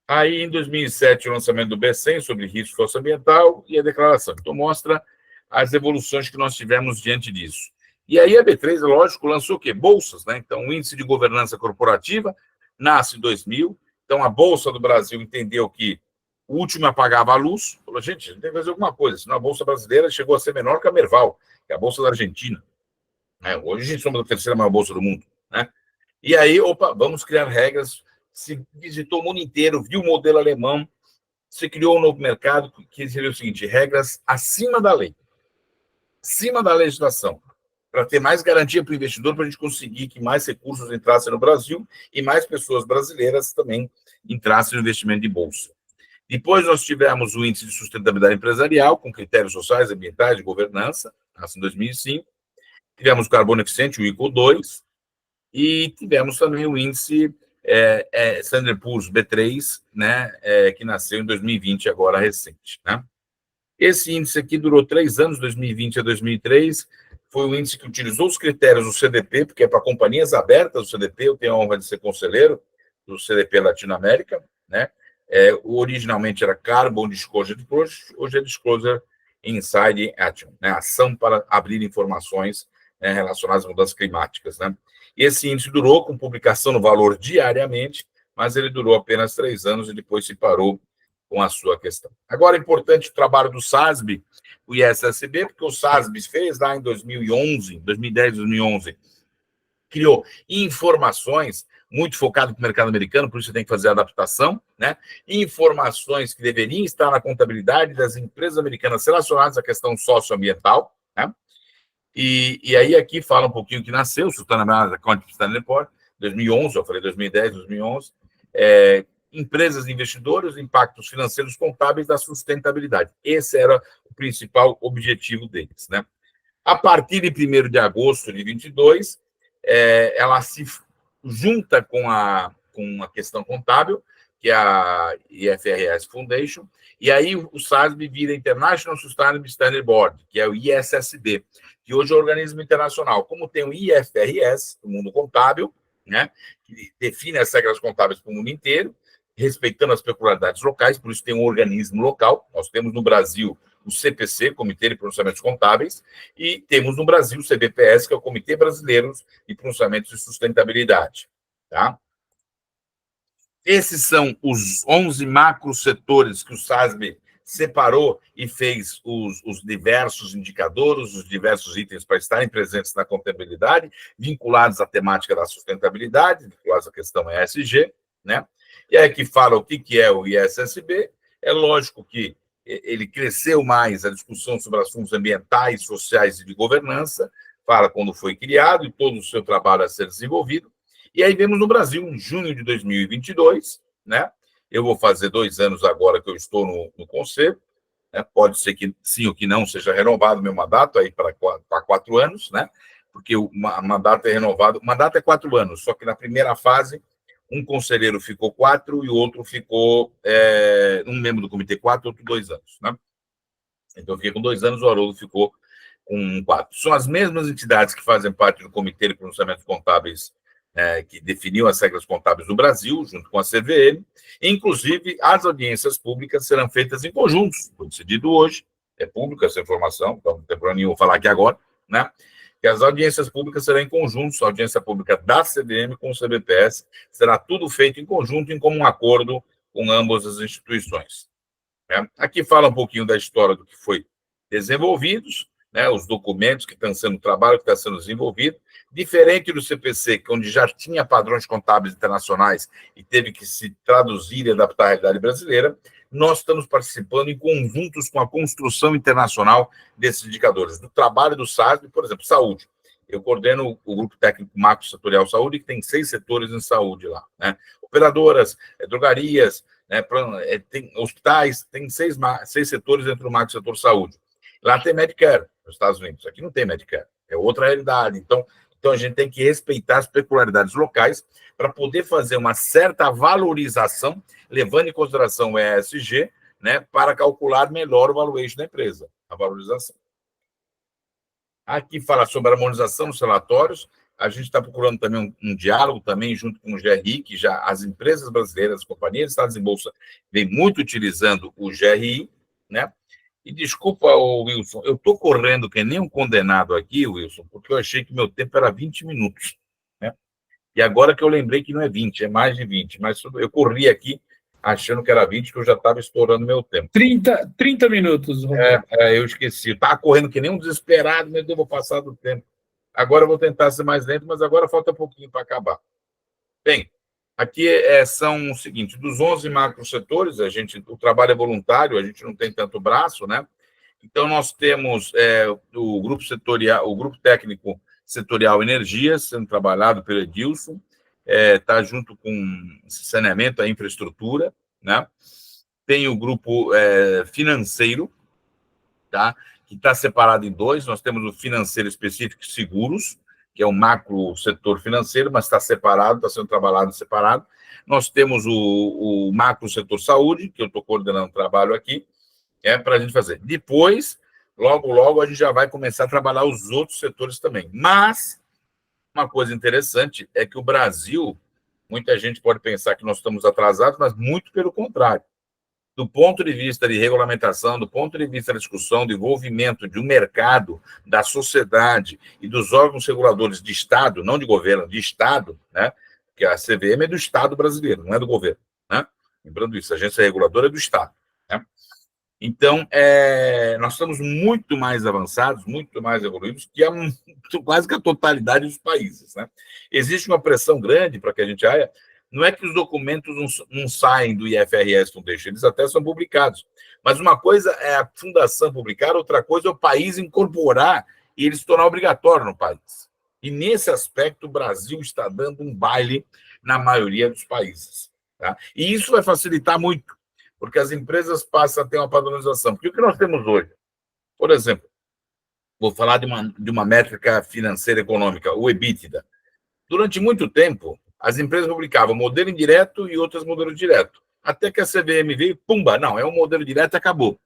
Aí, em 2007, o lançamento do B100 sobre risco socioambiental e a declaração. Então, mostra as evoluções que nós tivemos diante disso. E aí, a B3, lógico, lançou o quê? Bolsas, né? Então, o Índice de Governança Corporativa nasce em 2000. Então, a Bolsa do Brasil entendeu que o último apagava a luz. Falou, gente, a gente tem que fazer alguma coisa, senão a Bolsa brasileira chegou a ser menor que a Merval, que é a Bolsa da Argentina. Hoje, a gente somos a terceira maior Bolsa do mundo, né? E aí, vamos criar regras. Se visitou o mundo inteiro, viu o modelo alemão, se criou um novo mercado, que seria o seguinte, regras acima da lei, acima da legislação, para ter mais garantia para o investidor, para a gente conseguir que mais recursos entrassem no Brasil e mais pessoas brasileiras também entrassem no investimento de bolsa. Depois nós tivemos o Índice de Sustentabilidade Empresarial, com critérios sociais, ambientais, de governança, nasce em 2005. Tivemos o carbono eficiente, o ICO 2, e tivemos também o índice Standard Poor's B3, né, que nasceu em 2020, agora recente. Né? Esse índice aqui durou 3 anos, 2020 a 2003, foi um índice que utilizou os critérios do CDP, porque é para companhias abertas do CDP, eu tenho a honra de ser conselheiro do CDP Latinoamérica, né? Originalmente era Carbon Disclosure Approach, hoje é Disclosure Inside Action, né? Ação para abrir informações, né, relacionadas às mudanças climáticas, né? E esse índice durou com publicação no valor diariamente, mas ele durou apenas 3 anos e depois se parou com a sua questão. Agora, é importante o trabalho do SASB, o ISSB, porque o SASB fez lá em 2011, 2010, 2011, criou informações muito focado para o mercado americano, por isso você tem que fazer a adaptação, né? Informações que deveriam estar na contabilidade das empresas americanas relacionadas à questão socioambiental, né? E aí aqui fala um pouquinho que nasceu, o Sustainability Accounting Standard Report, 2011, eu falei 2010, 2011, empresas investidoras, impactos financeiros contábeis da sustentabilidade. Esse era o principal objetivo deles, né? A partir de 1º de agosto de 22, ela se junta com a questão contábil, que é a IFRS Foundation, e aí o SASB vira International Sustainability Standard Board, que é o ISSB, que hoje é um organismo internacional. Como tem o IFRS, do mundo contábil, né, que define as regras contábeis para o mundo inteiro, respeitando as peculiaridades locais, por isso tem um organismo local. Nós temos no Brasil o CPC, Comitê de Pronunciamentos Contábeis, e temos no Brasil o CBPS, que é o Comitê Brasileiro de Pronunciamentos de Sustentabilidade. Tá? Esses são os 11 macrosetores que o SASB separou e fez os diversos indicadores, os diversos itens para estarem presentes na contabilidade, vinculados à temática da sustentabilidade, vinculados à questão ESG, né? E aí que fala o que é o ISSB. É lógico que ele cresceu mais a discussão sobre assuntos ambientais, sociais e de governança, fala quando foi criado e todo o seu trabalho a ser desenvolvido. E aí vemos no Brasil, em junho de 2022, né? Eu vou fazer 2 anos agora que eu estou no Conselho, né? Pode ser que sim ou que não seja renovado meu mandato aí para 4 anos, né? Porque o mandato é renovado. O mandato é 4 anos, só que na primeira fase um conselheiro ficou 4 e o outro ficou, um membro do comitê 4, outro 2 anos, né? Então eu fiquei com 2 anos, o Haroldo ficou com 4. São as mesmas entidades que fazem parte do Comitê de Pronunciamentos Contábeis, que definiu as regras contábeis do Brasil, junto com a CVM. Inclusive, as audiências públicas serão feitas em conjuntos. Foi decidido hoje, é pública essa informação, então não tem problema nenhum falar aqui agora, né? Que as audiências públicas serão em conjunto, a audiência pública da CVM com o CBPS, será tudo feito em conjunto, em comum acordo com ambas as instituições. Aqui fala um pouquinho da história do que foi desenvolvidos, né, os documentos que estão sendo, o trabalho que está sendo desenvolvido, diferente do CPC, onde já tinha padrões contábeis internacionais e teve que se traduzir e adaptar à realidade brasileira, nós estamos participando em conjuntos com a construção internacional desses indicadores, do trabalho do SASB, por exemplo, saúde. Eu coordeno o Grupo Técnico Macro Setorial Saúde, que tem 6 setores em saúde lá, né? Operadoras, drogarias, né, tem hospitais, tem 6 setores dentro do macro setor saúde. Lá tem Medicare, nos Estados Unidos. Aqui não tem Medicare, é outra realidade. Então a gente tem que respeitar as peculiaridades locais para poder fazer uma certa valorização, levando em consideração o ESG, né, para calcular melhor o valuation da empresa, a valorização. Aqui fala sobre a harmonização dos relatórios. A gente está procurando também um diálogo também junto com o GRI, que já as empresas brasileiras, as companhias estados em bolsa, vêm muito utilizando o GRI, né? E desculpa, Wilson, eu estou correndo que nem um condenado aqui, Wilson, porque eu achei que meu tempo era 20 minutos, né? E agora que eu lembrei que não é 20, é mais de 20, mas eu corri aqui achando que era 20, que eu já estava estourando meu tempo. 30 minutos, Roberto. Eu esqueci. Estava correndo que nem um desesperado, meu Deus, vou passar do tempo. Agora eu vou tentar ser mais lento, mas agora falta um pouquinho para acabar. Bem, aqui são o seguinte, dos 11 macrosetores, o trabalho é voluntário, a gente não tem tanto braço, né? Então, nós temos o grupo setorial, o grupo técnico setorial Energia, sendo trabalhado pelo Edilson, está junto com saneamento, a infraestrutura, né? Tem o grupo financeiro, tá? Que está separado em dois. Nós temos o financeiro específico, seguros, que é o macro setor financeiro, mas está separado, está sendo trabalhado separado. Nós temos o macro setor saúde, que eu estou coordenando o trabalho aqui, para a gente fazer. Depois, logo, a gente já vai começar a trabalhar os outros setores também. Mas, uma coisa interessante é que o Brasil, muita gente pode pensar que nós estamos atrasados, mas muito pelo contrário. Do ponto de vista de regulamentação, do ponto de vista da discussão, do envolvimento de um mercado, da sociedade e dos órgãos reguladores de Estado, não de governo, de Estado, né? Porque a CVM é do Estado brasileiro, não é do governo, né? Lembrando isso, a agência reguladora é do Estado, né? Então, nós estamos muito mais avançados, muito mais evoluídos que quase que a totalidade dos países, né? Existe uma pressão grande para que a gente haja. Não é que os documentos não saem do IFRS Foundation, eles até são publicados. Mas uma coisa é a fundação publicar, outra coisa é o país incorporar e ele se tornar obrigatório no país. E nesse aspecto, o Brasil está dando um baile na maioria dos países. Tá? E isso vai facilitar muito, porque as empresas passam a ter uma padronização. Porque o que nós temos hoje? Por exemplo, vou falar de uma métrica financeira econômica, o EBITDA. Durante muito tempo, as empresas publicavam modelo indireto e outras modelo direto. Até que a CVM veio, pumba, não, é um modelo direto e acabou.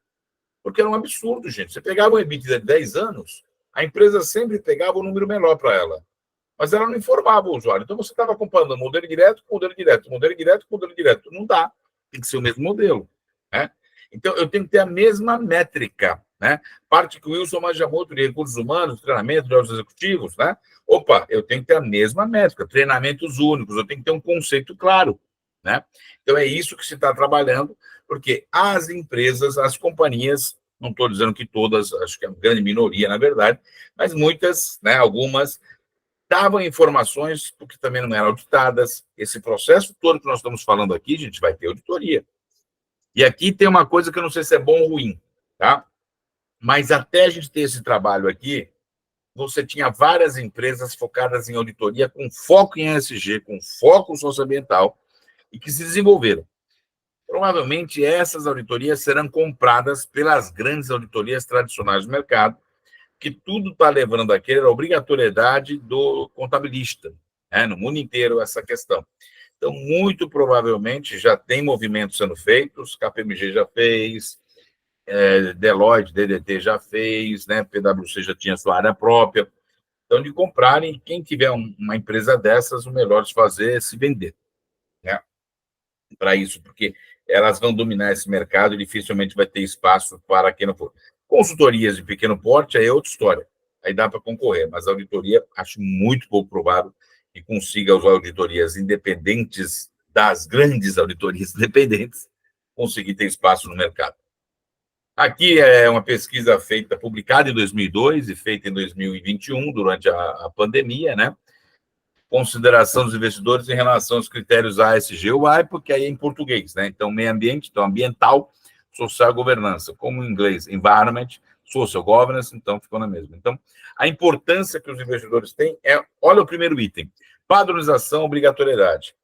Porque era um absurdo, gente. Você pegava um EBITDA de 10 anos, a empresa sempre pegava um número menor para ela. Mas ela não informava o usuário. Então você estava comparando modelo direto com modelo direto, modelo direto com modelo direto. Não dá. Tem que ser o mesmo modelo, né? Então, eu tenho que ter a mesma métrica, né? Parte que o Wilson manja muito de recursos humanos, treinamento de altos executivos, né? Opa, eu tenho que ter a mesma métrica, treinamentos únicos, eu tenho que ter um conceito claro, né? Então, é isso que se está trabalhando, porque as empresas, as companhias, não estou dizendo que todas, acho que é uma grande minoria, na verdade, mas muitas, né, algumas, davam informações porque também não eram auditadas. Esse processo todo que nós estamos falando aqui, gente, vai ter auditoria. E aqui tem uma coisa que eu não sei se é bom ou ruim, tá? Mas até a gente ter esse trabalho aqui, você tinha várias empresas focadas em auditoria, com foco em ESG, com foco socioambiental, e que se desenvolveram. Provavelmente essas auditorias serão compradas pelas grandes auditorias tradicionais do mercado, que tudo está levando àquela obrigatoriedade do contabilista, né? No mundo inteiro essa questão. Então, muito provavelmente, já tem movimentos sendo feitos, KPMG já fez, Deloitte, DDT já fez, né? PwC já tinha sua área própria. Então, de comprarem, quem tiver uma empresa dessas, o melhor de fazer é se vender, né? Para isso, porque elas vão dominar esse mercado e dificilmente vai ter espaço para quem não for. Consultorias de pequeno porte, aí é outra história. Aí dá para concorrer, mas a auditoria, acho muito pouco provável que consiga as auditorias independentes das grandes auditorias independentes conseguir ter espaço no mercado. Aqui é uma pesquisa feita, publicada em 2002 e feita em 2021, durante a pandemia, né? Consideração dos investidores em relação aos critérios ASG ou AI, porque aí é em português, né? Então, meio ambiente, então ambiental, social e governança, como em inglês, environment, social governance, então ficou na mesma. Então, a importância que os investidores têm é, olha o primeiro item, padronização, obrigatoriedade.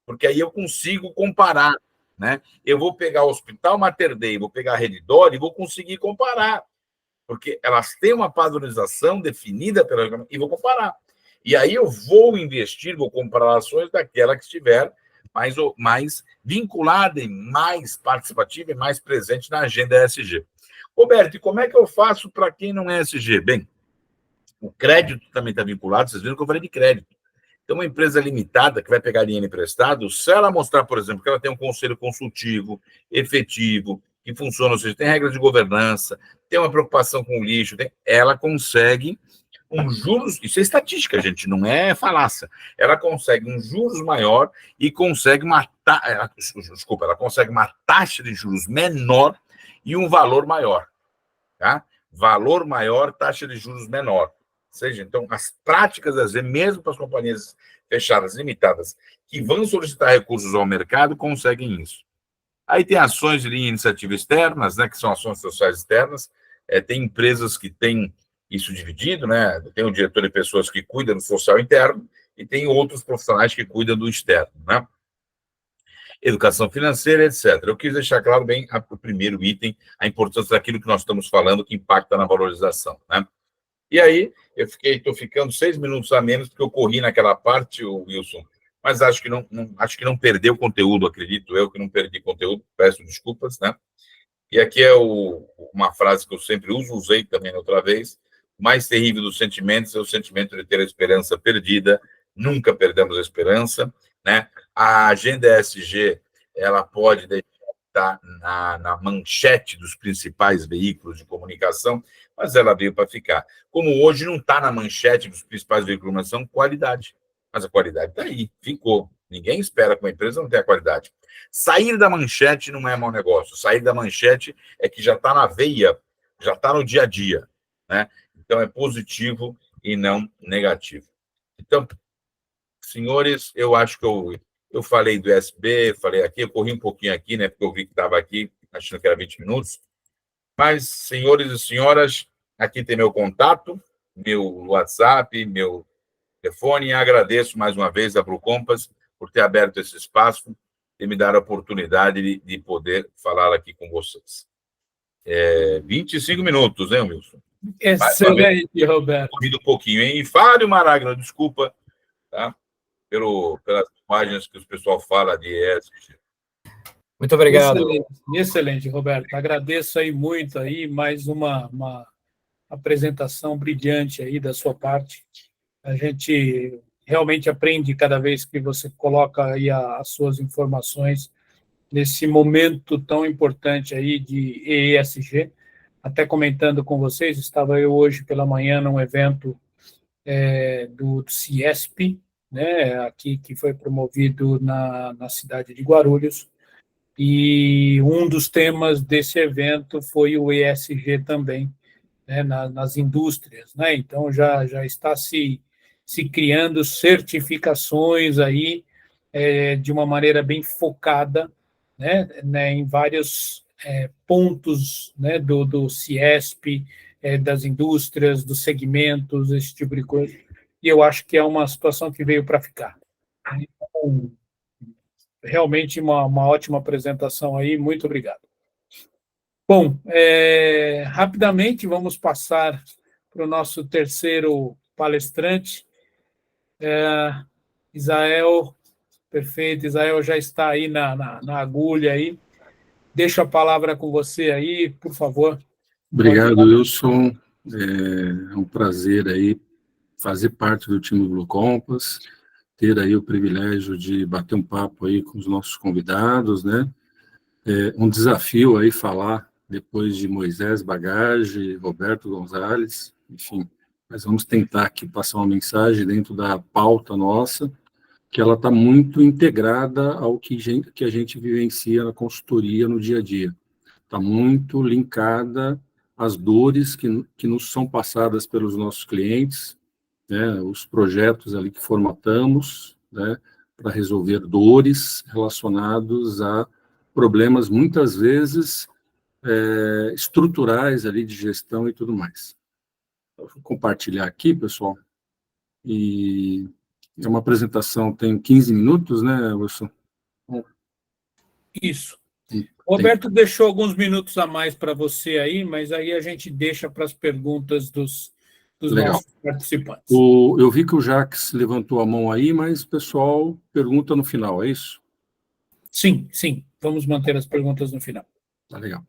Porque aí eu consigo comparar, né? Eu vou pegar o Hospital Mater Dei, vou pegar a Redditor e vou conseguir comparar. Porque elas têm uma padronização definida pela... e vou comparar. E aí eu vou investir, vou comprar ações daquela que estiver mais vinculada e mais participativa e mais presente na agenda ESG. Roberto, e como é que eu faço para quem não é ESG? Bem, o crédito também está vinculado, vocês viram que eu falei de crédito. Então, uma empresa limitada que vai pegar dinheiro emprestado, se ela mostrar, por exemplo, que ela tem um conselho consultivo, efetivo, que funciona, ou seja, tem regras de governança, tem uma preocupação com o lixo, ela consegue um juros, isso é estatística, gente, não é falácia. Ela consegue um juros maior e consegue ela consegue uma taxa de juros menor e um valor maior, tá? Valor maior, taxa de juros menor. Ou seja, então, as práticas, às vezes, mesmo para as companhias fechadas, limitadas, que vão solicitar recursos ao mercado, conseguem isso. Aí tem ações de linha iniciativa externas, né, que são ações sociais externas. Tem empresas que têm isso dividido, né? Tem o diretor de pessoas que cuida do social interno e tem outros profissionais que cuidam do externo, né? educação financeira, etc. Eu quis deixar claro bem o primeiro item, a importância daquilo que nós estamos falando, que impacta na valorização, né? E aí, estou ficando 6 minutos a menos, porque eu corri naquela parte, Wilson, mas acho que não perdeu o conteúdo, acredito eu que não perdi conteúdo, peço desculpas, né? E aqui é uma frase que eu sempre uso, usei também outra vez: o mais terrível dos sentimentos é o sentimento de ter a esperança perdida, nunca perdemos a esperança, né? A agenda ESG, ela pode estar na manchete dos principais veículos de comunicação, mas ela veio para ficar. Como hoje não está na manchete dos principais veículos de comunicação, qualidade. Mas a qualidade está aí, ficou. Ninguém espera que uma empresa não tenha qualidade. Sair da manchete não é mau negócio. Sair da manchete é que já está na veia, já está no dia a dia, né? Então é positivo e não negativo. Então, senhores, eu acho que eu falei do SB, falei aqui, eu corri um pouquinho aqui, né? Porque eu vi que estava aqui, achando que era 20 minutos. Mas, senhores e senhoras, aqui tem meu contato, meu WhatsApp, meu telefone, e agradeço mais uma vez a Brucompas por ter aberto esse espaço e me dar a oportunidade de poder falar aqui com vocês. 25 minutos, hein, Wilson? Excelente, Roberto. Corrido um pouquinho, hein? E Fábio Maragna, desculpa, tá? Pelas imagens que o pessoal fala de ESG. Muito obrigado. Excelente, excelente, Roberto. Agradeço aí muito aí, mais uma apresentação brilhante aí da sua parte. A gente realmente aprende cada vez que você coloca aí as suas informações nesse momento tão importante aí de ESG. Até comentando com vocês, estava eu hoje pela manhã num evento do CIESP, né, aqui que foi promovido na cidade de Guarulhos, e um dos temas desse evento foi o ESG também, né, nas indústrias, né? Então já está se criando certificações aí de uma maneira bem focada, né, em vários pontos, né, do CIESP, das indústrias, dos segmentos, esse tipo de coisa. E eu acho que é uma situação que veio para ficar. Então, realmente uma ótima apresentação aí, muito obrigado. Bom, rapidamente vamos passar para o nosso terceiro palestrante, Isael. Perfeito, Isael já está aí na agulha aí. Deixo a palavra com você aí, por favor. Obrigado, Wilson. É um prazer aí fazer parte do time Blue Compass, ter aí o privilégio de bater um papo aí com os nossos convidados, né? Um desafio aí falar depois de Moisés Bagage, Roberto Gonzalez, enfim, mas vamos tentar aqui passar uma mensagem dentro da pauta nossa, que ela está muito integrada ao que a gente vivencia na consultoria no dia a dia. Está muito linkada às dores que nos são passadas pelos nossos clientes, né, os projetos ali que formatamos, né, para resolver dores relacionados a problemas, muitas vezes, estruturais ali de gestão e tudo mais. Vou compartilhar aqui, pessoal, e é uma apresentação, tem 15 minutos, né, Wilson? Isso. O Roberto deixou alguns minutos a mais para você aí, mas aí a gente deixa para as perguntas dos nossos participantes. Eu vi que o Jacques levantou a mão aí, mas o pessoal pergunta no final, é isso? Sim, sim. Vamos manter as perguntas no final. Tá legal.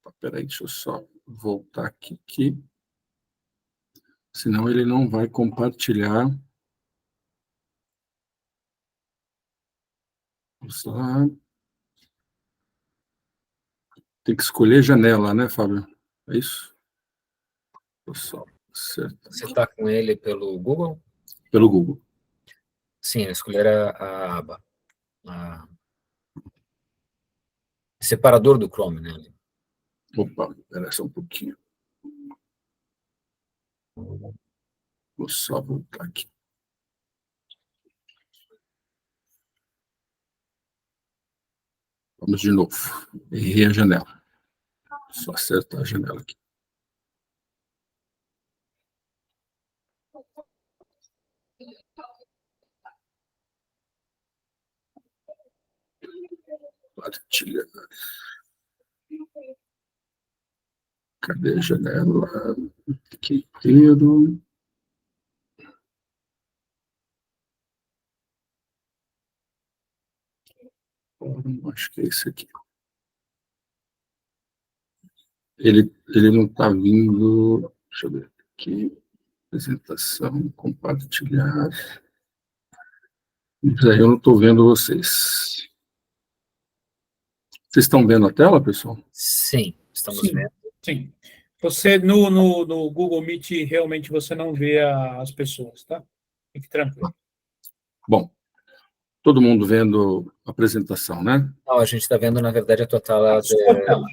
Espera aí, deixa eu só voltar aqui. Senão ele não vai compartilhar. Vamos lá. Tem que escolher janela, né, Fábio? É isso? Certo. Você está com ele pelo Google? Pelo Google. Sim, escolher a aba. Separador do Chrome, né? Opa, espera só um pouquinho. Vou só voltar aqui. Vamos de novo. Errei a janela. Só acertar a janela aqui. compartilhar. Cadê a janela? Aqui inteiro. Acho que é esse aqui. Ele não está vindo. Deixa eu ver aqui. Apresentação, compartilhar. Mas aí eu não estou vendo vocês. Vocês estão vendo a tela, pessoal? Sim, estamos Sim. vendo. Sim. Você, no Google Meet, realmente você não vê as pessoas, tá? Fique tranquilo. Bom, todo mundo vendo a apresentação, né? Não, a gente está vendo, na verdade, a tua tela Sua tela.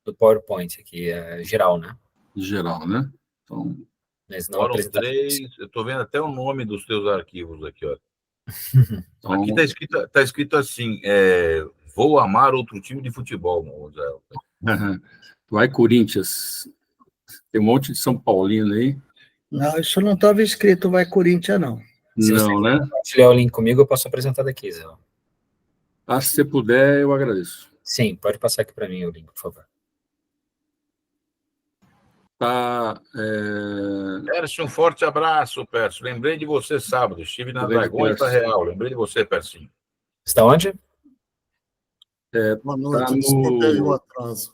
do PowerPoint aqui, geral, né? Em geral, né? Então, Mas não Foram apresentação. 3, eu estou vendo até o nome dos teus arquivos aqui, ó. então Aqui está escrito assim, vou amar outro time de futebol, José. vai Corinthians. Tem um monte de São Paulino aí. Não, isso não estava escrito vai Corinthians, não. Se você Não, né? compartilhar o link comigo, eu posso apresentar daqui, Zé. Ah, se você puder, eu agradeço. Sim, pode passar aqui para mim o link, por favor. Tá, Pércio, um forte abraço, Pércio. Lembrei de você sábado, estive na Grande Dragões da Pércio. Real. Lembrei de você, Percinho. Está onde? Boa noite, no- desculpe aí o atraso.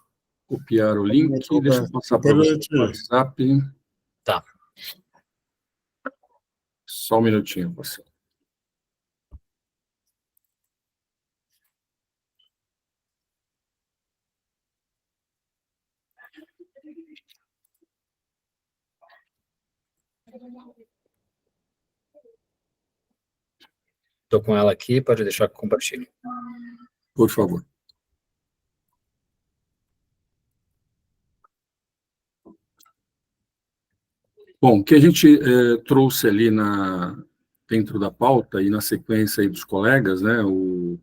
copiar o link, deixa eu passar para você no WhatsApp. Tá. Só um minutinho, parceiro. Estou com ela aqui, pode deixar que eu compartilhe. Por favor. Bom, o que a gente trouxe ali dentro da pauta e na sequência aí dos colegas, né, o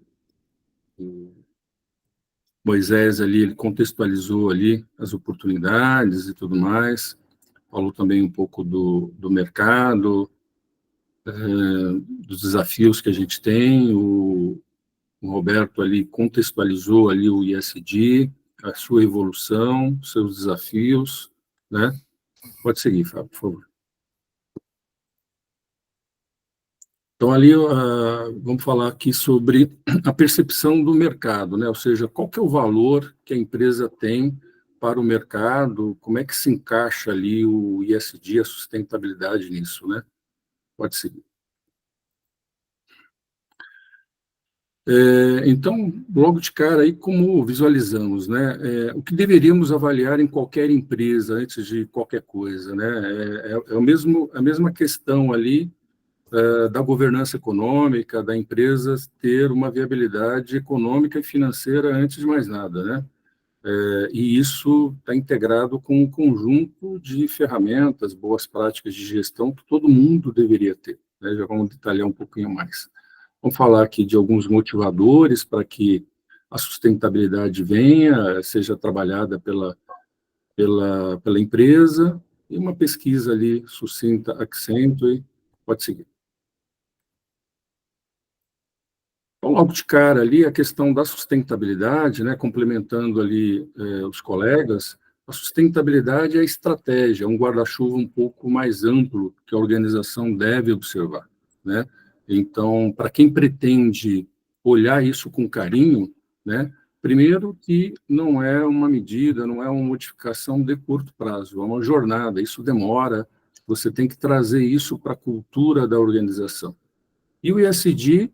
Moisés ali, ele contextualizou ali as oportunidades e tudo mais, falou também um pouco do mercado, dos desafios que a gente tem, o Roberto ali contextualizou ali o ISD, a sua evolução, seus desafios, né? Pode seguir, Fábio, por favor. Então, ali, vamos falar aqui sobre a percepção do mercado, né? Ou seja, qual que é o valor que a empresa tem para o mercado, como é que se encaixa ali o ISD, a sustentabilidade nisso, né? Pode seguir. Então, logo de cara, aí, como visualizamos, né? O que deveríamos avaliar em qualquer empresa antes de qualquer coisa, né? A mesma questão ali da governança econômica, da empresa ter uma viabilidade econômica e financeira antes de mais nada, né? E isso está integrado com um conjunto de ferramentas, boas práticas de gestão que todo mundo deveria ter, né? Já vamos detalhar um pouquinho mais. Vamos falar aqui de alguns motivadores para que a sustentabilidade venha, seja trabalhada pela empresa, e uma pesquisa ali sucinta, Accenture, pode seguir. Então, logo de cara ali, a questão da sustentabilidade, né, complementando ali os colegas, a sustentabilidade é a estratégia, é um guarda-chuva um pouco mais amplo que a organização deve observar, né? Então, para quem pretende olhar isso com carinho, né, primeiro que não é uma medida, não é uma modificação de curto prazo, é uma jornada, isso demora, você tem que trazer isso para a cultura da organização. E o ESG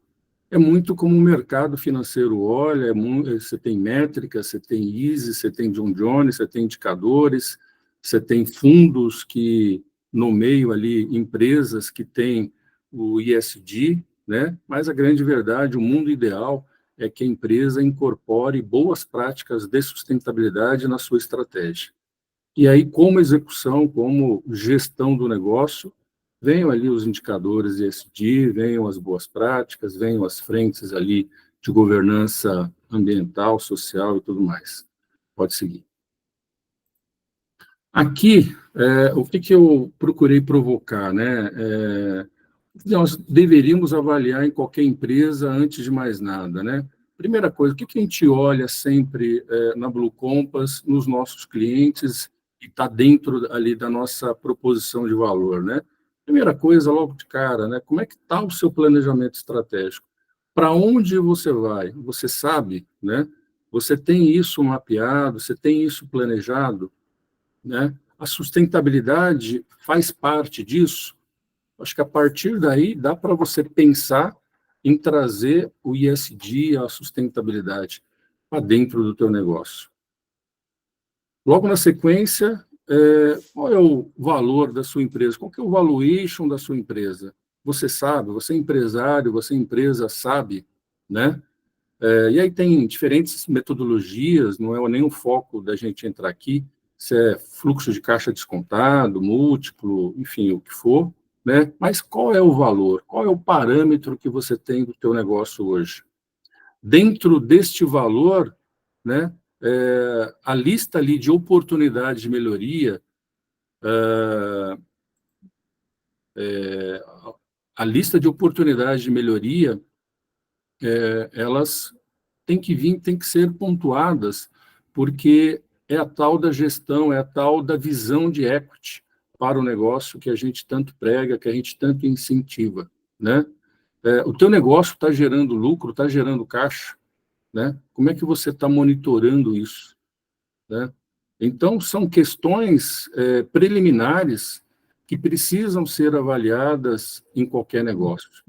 é muito como o mercado financeiro olha, você tem métricas, você tem ISE, você tem John Jones, você tem indicadores, você tem fundos que nomeiam ali empresas que têm o ESG, né? Mas a grande verdade, o mundo ideal é que a empresa incorpore boas práticas de sustentabilidade na sua estratégia. E aí, como execução, como gestão do negócio, venham ali os indicadores ESG, venham as boas práticas, venham as frentes ali de governança ambiental, social e tudo mais. Pode seguir. Aqui, o que eu procurei provocar, né? Nós deveríamos avaliar em qualquer empresa antes de mais nada, né? Primeira coisa, o que a gente olha sempre na Blue Compass, nos nossos clientes, e está dentro ali da nossa proposição de valor, né? Primeira coisa, logo de cara, né? Como é que está o seu planejamento estratégico? Para onde você vai? Você sabe, né? Você tem isso mapeado, você tem isso planejado, né? A sustentabilidade faz parte disso. Acho que a partir daí dá para você pensar em trazer o ESG, a sustentabilidade, para dentro do teu negócio. Logo na sequência, qual é o valor da sua empresa? Qual que é o valuation da sua empresa? Você sabe, você é empresário, você é empresa, sabe, né? E aí tem diferentes metodologias, não é nem o foco da gente entrar aqui, se é fluxo de caixa descontado, múltiplo, enfim, o que for, né? Mas qual é o valor? Qual é o parâmetro que você tem do teu negócio hoje? Dentro deste valor, né, a lista ali de oportunidades de melhoria, a lista de oportunidades de melhoria, elas têm que vir, têm que ser pontuadas, porque é a tal da gestão, é a tal da visão de equity para o negócio que a gente tanto prega, que a gente tanto incentiva, né? O teu negócio está gerando lucro, está gerando caixa, né? Como é que você está monitorando isso, né? Então, são questões preliminares que precisam ser avaliadas em qualquer negócio,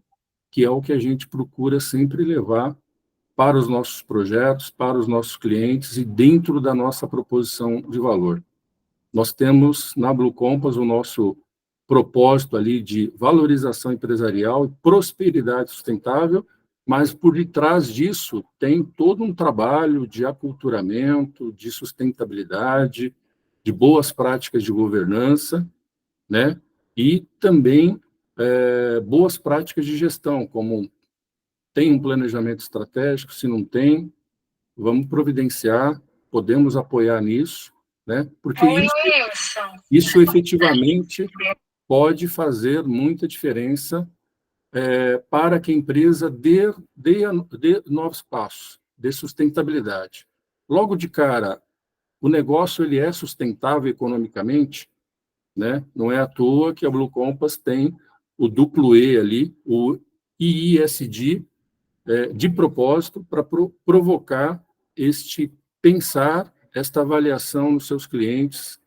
que é o que a gente procura sempre levar para os nossos projetos, para os nossos clientes e dentro da nossa proposição de valor. Nós temos na Blue Compass o nosso propósito ali de valorização empresarial e prosperidade sustentável, mas por detrás disso tem todo um trabalho de aculturamento, de sustentabilidade, de boas práticas de governança, né? E também boas práticas de gestão, como tem um planejamento estratégico, se não tem, vamos providenciar, podemos apoiar nisso, né? Porque isso efetivamente pode fazer muita diferença para que a empresa dê novos passos, dê sustentabilidade. Logo de cara, o negócio ele é sustentável economicamente, né? Não é à toa que a Blue Compass tem o duplo E ali, o IISD, de propósito para provocar pensar esta avaliação nos seus clientes,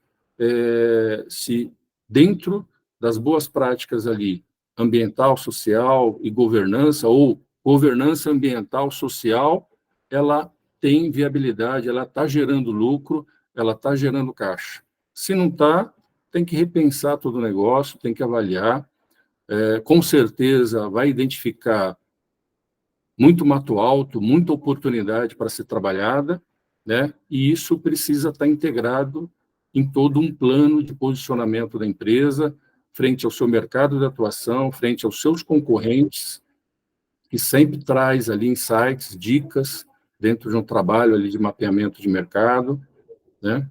se dentro das boas práticas ali, ambiental, social e governança, ou governança ambiental, social, ela tem viabilidade, ela está gerando lucro, ela está gerando caixa. Se não está, tem que repensar todo o negócio, tem que avaliar, com certeza vai identificar muito mato alto, muita oportunidade para ser trabalhada, né? E isso precisa estar integrado em todo um plano de posicionamento da empresa, frente ao seu mercado de atuação, frente aos seus concorrentes, que sempre traz ali insights, dicas, dentro de um trabalho ali de mapeamento de mercado, né?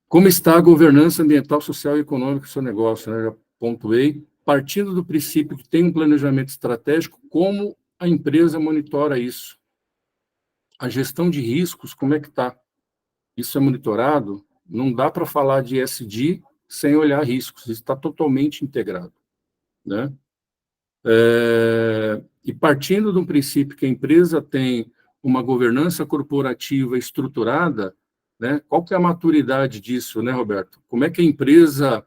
Como está a governança ambiental, social e econômica do seu negócio, né? Já pontuei, partindo do princípio que tem um planejamento estratégico, como a empresa monitora isso? A gestão de riscos, como é que está? Isso é monitorado? Não dá para falar de ESG sem olhar riscos, isso está totalmente integrado, né? E partindo de um princípio que a empresa tem uma governança corporativa estruturada, né? Qual que é a maturidade disso, né, Roberto? Como é que a empresa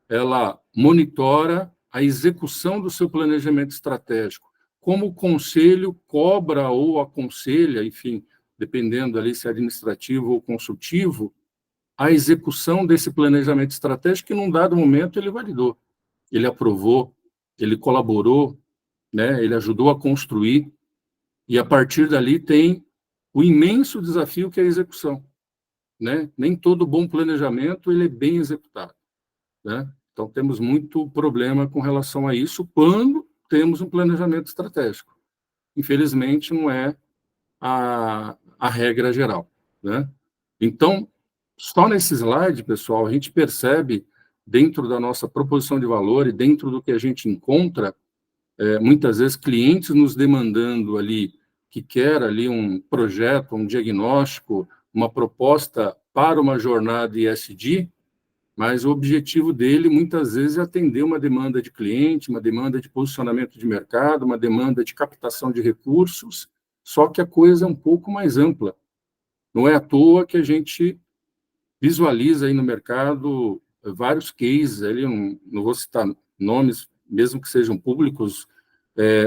ela monitora a execução do seu planejamento estratégico? Como o conselho cobra ou aconselha, enfim, dependendo ali se é administrativo ou consultivo, a execução desse planejamento estratégico que, num dado momento, ele validou, ele aprovou, ele colaborou, né, ele ajudou a construir, e a partir dali tem o imenso desafio que é a execução, né? Nem todo bom planejamento ele é bem executado, né? Então, temos muito problema com relação a isso quando temos um planejamento estratégico. Infelizmente, não é a regra geral, né? Então, só nesse slide, pessoal, a gente percebe, dentro da nossa proposição de valor e dentro do que a gente encontra, muitas vezes clientes nos demandando ali que quer ali um projeto, um diagnóstico, uma proposta para uma jornada ESG, mas o objetivo dele, muitas vezes, é atender uma demanda de cliente, uma demanda de posicionamento de mercado, uma demanda de captação de recursos, só que a coisa é um pouco mais ampla. Não é à toa que a gente visualiza aí no mercado vários cases, ali, não vou citar nomes, mesmo que sejam públicos,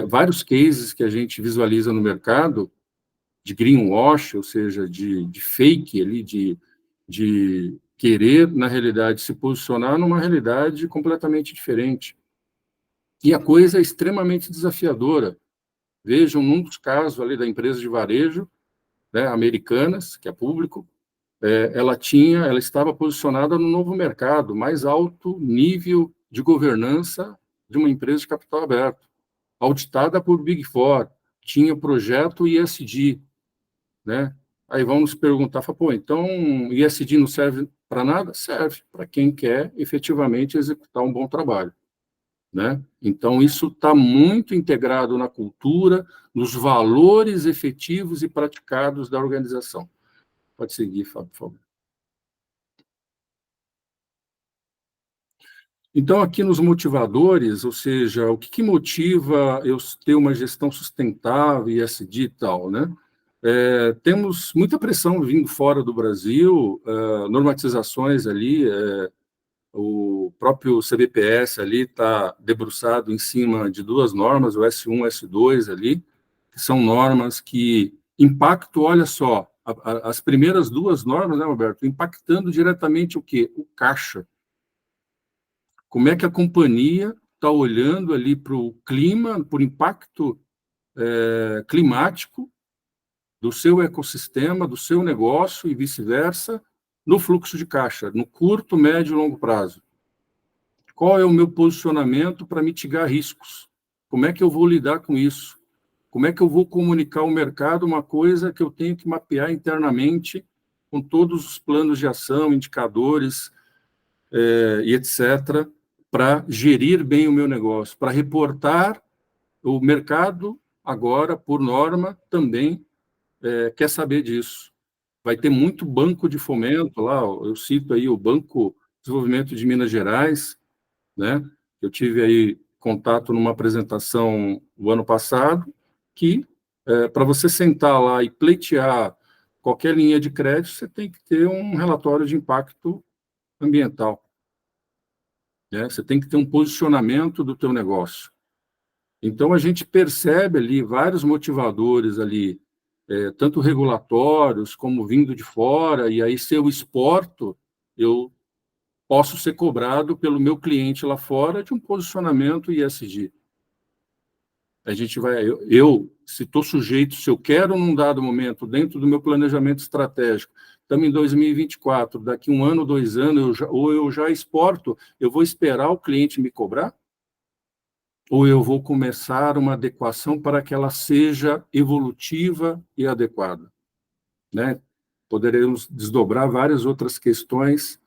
vários cases que a gente visualiza no mercado de greenwash, ou seja, de fake ali, de querer, na realidade, se posicionar numa realidade completamente diferente. E a coisa é extremamente desafiadora. Vejam, num dos casos ali da empresa de varejo, né, Americanas, que é público, ela estava posicionada no novo mercado, mais alto nível de governança de uma empresa de capital aberto, auditada por Big Four, tinha projeto ESG, né? Aí vamos perguntar, pô, então ESG não serve para nada? Serve para quem quer efetivamente executar um bom trabalho, né? Então isso está muito integrado na cultura, nos valores efetivos e praticados da organização. Pode seguir, Fábio, por favor. Então, aqui nos motivadores, ou seja, o que motiva eu ter uma gestão sustentável, ESG e tal, né? Temos muita pressão vindo fora do Brasil, normatizações ali, o próprio CBPS ali está debruçado em cima de duas normas, o S1 e o S2 ali, que são normas que impactam, olha só, as primeiras duas normas, né, Roberto, impactando diretamente o quê? O caixa. Como é que a companhia está olhando ali para o clima, por impacto climático do seu ecossistema, do seu negócio e vice-versa, no fluxo de caixa, no curto, médio e longo prazo. Qual é o meu posicionamento para mitigar riscos? Como é que eu vou lidar com isso? Como é que eu vou comunicar ao mercado uma coisa que eu tenho que mapear internamente com todos os planos de ação, indicadores e etc., para gerir bem o meu negócio, para reportar o mercado agora, por norma, também quer saber disso. Vai ter muito banco de fomento lá, eu cito aí o Banco de Desenvolvimento de Minas Gerais, né? Eu tive aí contato numa apresentação o ano passado, que para você sentar lá e pleitear qualquer linha de crédito, você tem que ter um relatório de impacto ambiental. Né? Você tem que ter um posicionamento do teu negócio. Então, a gente percebe ali vários motivadores ali, tanto regulatórios como vindo de fora, e aí se eu exporto, eu posso ser cobrado pelo meu cliente lá fora de um posicionamento ESG. A gente vai, se estou sujeito, se eu quero num dado momento, dentro do meu planejamento estratégico, estamos em 2024, daqui 1 ano, 2 anos, eu já exporto, eu vou esperar o cliente me cobrar? Ou eu vou começar uma adequação para que ela seja evolutiva e adequada? Né? Poderemos desdobrar várias outras questões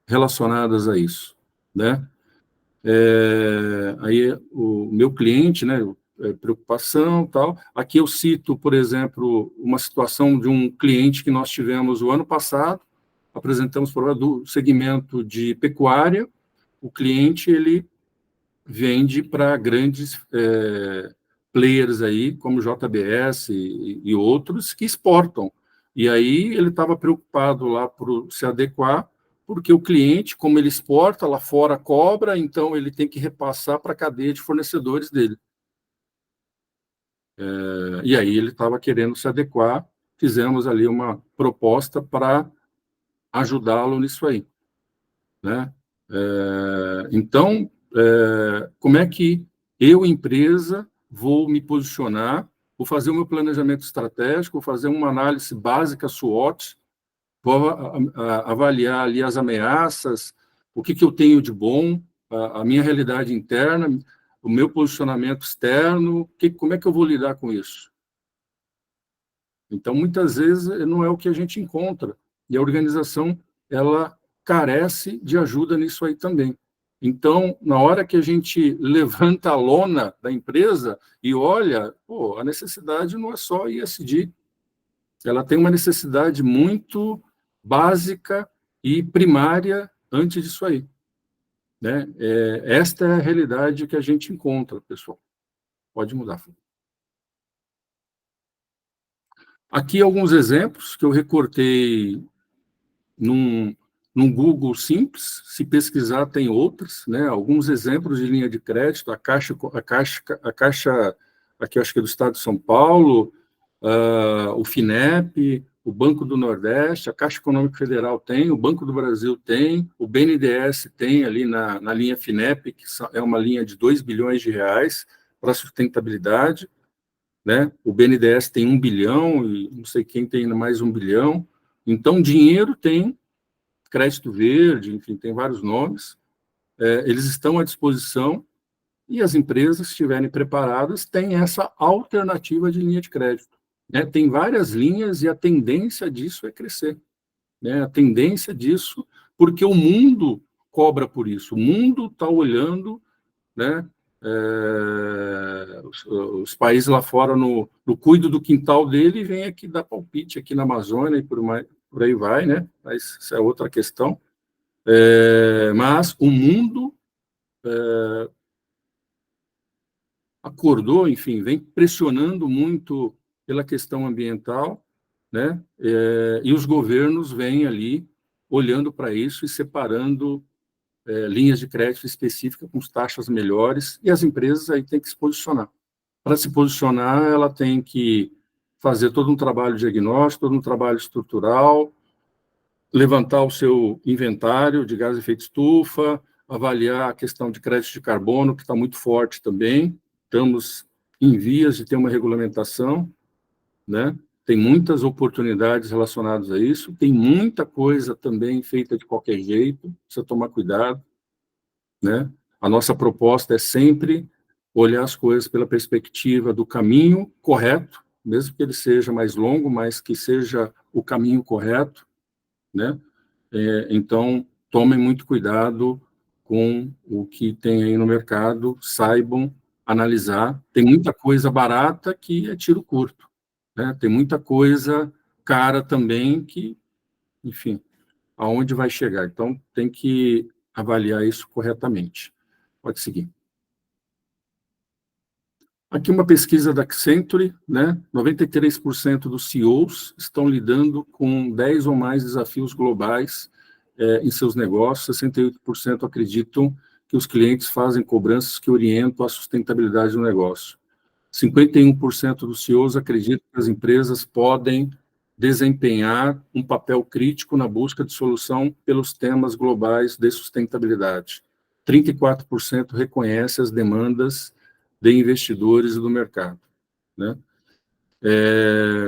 relacionadas a isso, né? Aí o meu cliente, né, preocupação, tal. Aqui eu cito, por exemplo, uma situação de um cliente que nós tivemos o ano passado, apresentamos para do segmento de pecuária, o cliente, ele vende para grandes players aí, como JBS e outros, que exportam. E aí ele estava preocupado lá por se adequar, porque o cliente, como ele exporta, lá fora cobra, então ele tem que repassar para a cadeia de fornecedores dele. E aí ele estava querendo se adequar, fizemos ali uma proposta para ajudá-lo nisso aí. Né? Então, como é que eu, empresa, vou me posicionar, vou fazer o meu planejamento estratégico, vou fazer uma análise básica SWOT, vou avaliar ali as ameaças, o que eu tenho de bom, a minha realidade interna, o meu posicionamento externo, como é que eu vou lidar com isso? Então, muitas vezes, não é o que a gente encontra, e a organização, ela carece de ajuda nisso aí também. Então, na hora que a gente levanta a lona da empresa e olha, pô, a necessidade não é só ESG, ela tem uma necessidade muito básica e primária antes disso aí, né? Esta é a realidade que a gente encontra, pessoal. Pode mudar. Aqui alguns exemplos que eu recortei num Google simples, se pesquisar tem outros, né? Alguns exemplos de linha de crédito, a Caixa, aqui acho que é do Estado de São Paulo, o FINEP, o Banco do Nordeste, a Caixa Econômica Federal tem, o Banco do Brasil tem, o BNDES tem ali na linha FINEP, que é uma linha de 2 bilhões de reais para sustentabilidade, né? O BNDES tem 1 bilhão, e não sei quem tem mais 1 bilhão. Então, dinheiro tem, crédito verde, enfim, tem vários nomes. Eles estão à disposição e as empresas, se estiverem preparadas, têm essa alternativa de linha de crédito, né? Tem várias linhas e a tendência disso é crescer, né? A tendência disso, porque o mundo cobra por isso, o mundo está olhando, né? Os países lá fora no cuido do quintal dele e vem aqui dar palpite aqui na Amazônia e por aí vai, né? Mas isso é outra questão. Mas o mundo acordou, enfim, vem pressionando muito pela questão ambiental, né? E os governos vêm ali olhando para isso e separando linhas de crédito específicas com taxas melhores, e as empresas aí têm que se posicionar. Para se posicionar, ela tem que fazer todo um trabalho diagnóstico, todo um trabalho estrutural, levantar o seu inventário de gás de efeito estufa, avaliar a questão de crédito de carbono, que está muito forte também. Estamos em vias de ter uma regulamentação, né? Tem muitas oportunidades relacionadas a isso, tem muita coisa também feita de qualquer jeito, precisa tomar cuidado, né? A nossa proposta é sempre olhar as coisas pela perspectiva do caminho correto, mesmo que ele seja mais longo, mas que seja o caminho correto, né? Então, tomem muito cuidado com o que tem aí no mercado, saibam analisar. Tem muita coisa barata que é tiro curto, né? Tem muita coisa cara também que, enfim, aonde vai chegar. Então, tem que avaliar isso corretamente. Pode seguir. Aqui uma pesquisa da Accenture, né? 93% dos CEOs estão lidando com 10 ou mais desafios globais em seus negócios. 68% acreditam que os clientes fazem cobranças que orientam a sustentabilidade do negócio. 51% dos CEOs acreditam que as empresas podem desempenhar um papel crítico na busca de solução pelos temas globais de sustentabilidade. 34% reconhece as demandas de investidores e do mercado, né?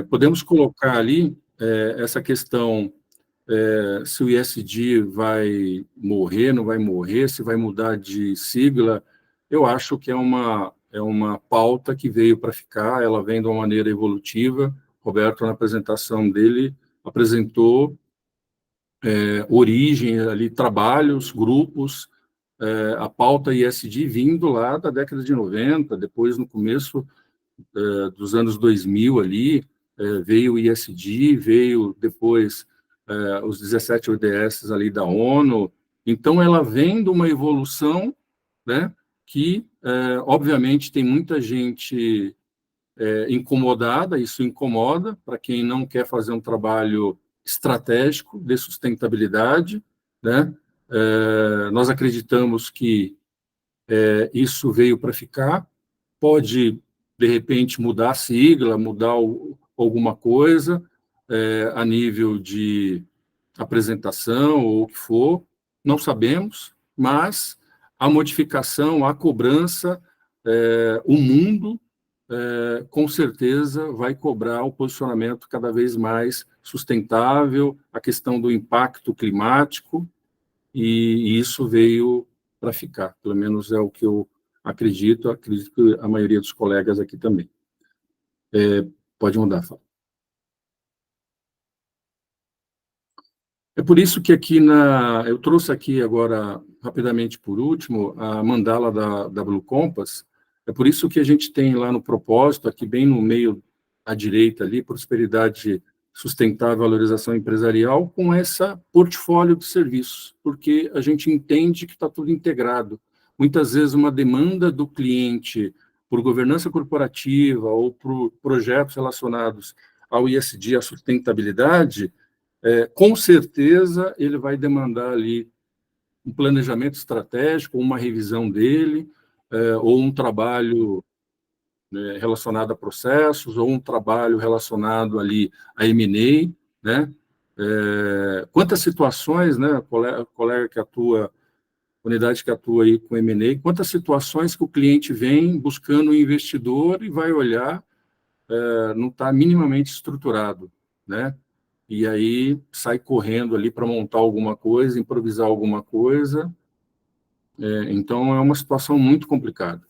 Podemos colocar ali essa questão, se o ESG vai morrer, não vai morrer, se vai mudar de sigla. Eu acho que é uma pauta que veio para ficar, ela vem de uma maneira evolutiva. Roberto, na apresentação dele, apresentou origem ali, trabalhos, grupos, a pauta ESG vindo lá da década de 90, depois no começo dos anos 2000 ali, veio o ESG, veio depois os 17 ODS ali da ONU. Então, ela vem de uma evolução, né, que, obviamente, tem muita gente incomodada, isso incomoda para quem não quer fazer um trabalho estratégico de sustentabilidade, né? Nós acreditamos que isso veio para ficar, pode, de repente, mudar a sigla, mudar alguma coisa a nível de apresentação ou o que for, não sabemos, mas a modificação, a cobrança, o mundo, com certeza, vai cobrar o posicionamento cada vez mais sustentável, a questão do impacto climático, e isso veio para ficar, pelo menos é o que eu acredito que a maioria dos colegas aqui também. Pode mudar, Fábio. É por isso que eu trouxe aqui agora, rapidamente por último, a mandala da Blue Compass. É por isso que a gente tem lá no propósito, aqui bem no meio à direita ali, prosperidade sustentável, valorização empresarial, com essa portfólio de serviços, porque a gente entende que está tudo integrado. Muitas vezes uma demanda do cliente por governança corporativa ou por projetos relacionados ao ISD, à sustentabilidade, com certeza ele vai demandar ali um planejamento estratégico, uma revisão dele, ou um trabalho relacionado a processos, ou um trabalho relacionado ali a M&A, né? Quantas situações, né, colega que atua, unidade que atua aí com M&A, quantas situações que o cliente vem buscando um investidor e vai olhar, não está minimamente estruturado, né? E aí sai correndo ali para montar alguma coisa, improvisar alguma coisa. Então, é uma situação muito complicada.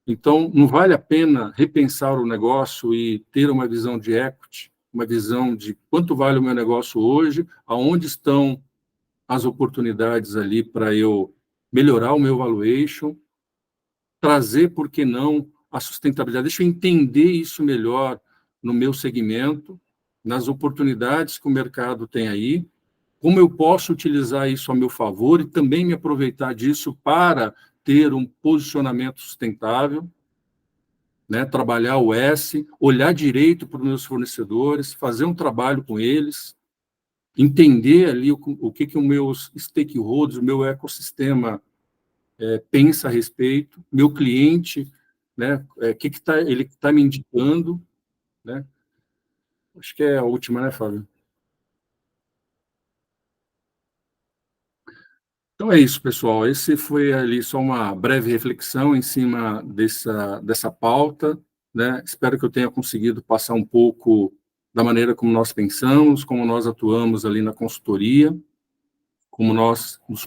Então, não vale a pena repensar o negócio e ter uma visão de equity, uma visão de quanto vale o meu negócio hoje, aonde estão as oportunidades ali para eu melhorar o meu valuation, trazer, por que não, a sustentabilidade. Deixa eu entender isso melhor no meu segmento, nas oportunidades que o mercado tem aí, como eu posso utilizar isso a meu favor e também me aproveitar disso para ter um posicionamento sustentável, né? Trabalhar o S, olhar direito para os meus fornecedores, fazer um trabalho com eles, entender ali o que os meus stakeholders, o meu ecossistema pensa a respeito, meu cliente, né? Que ele está me indicando, né? Acho que é a última, né, Fábio? Então é isso, pessoal. Esse foi ali só uma breve reflexão em cima dessa pauta, né? Espero que eu tenha conseguido passar um pouco da maneira como nós pensamos, como nós atuamos ali na consultoria, como nós nos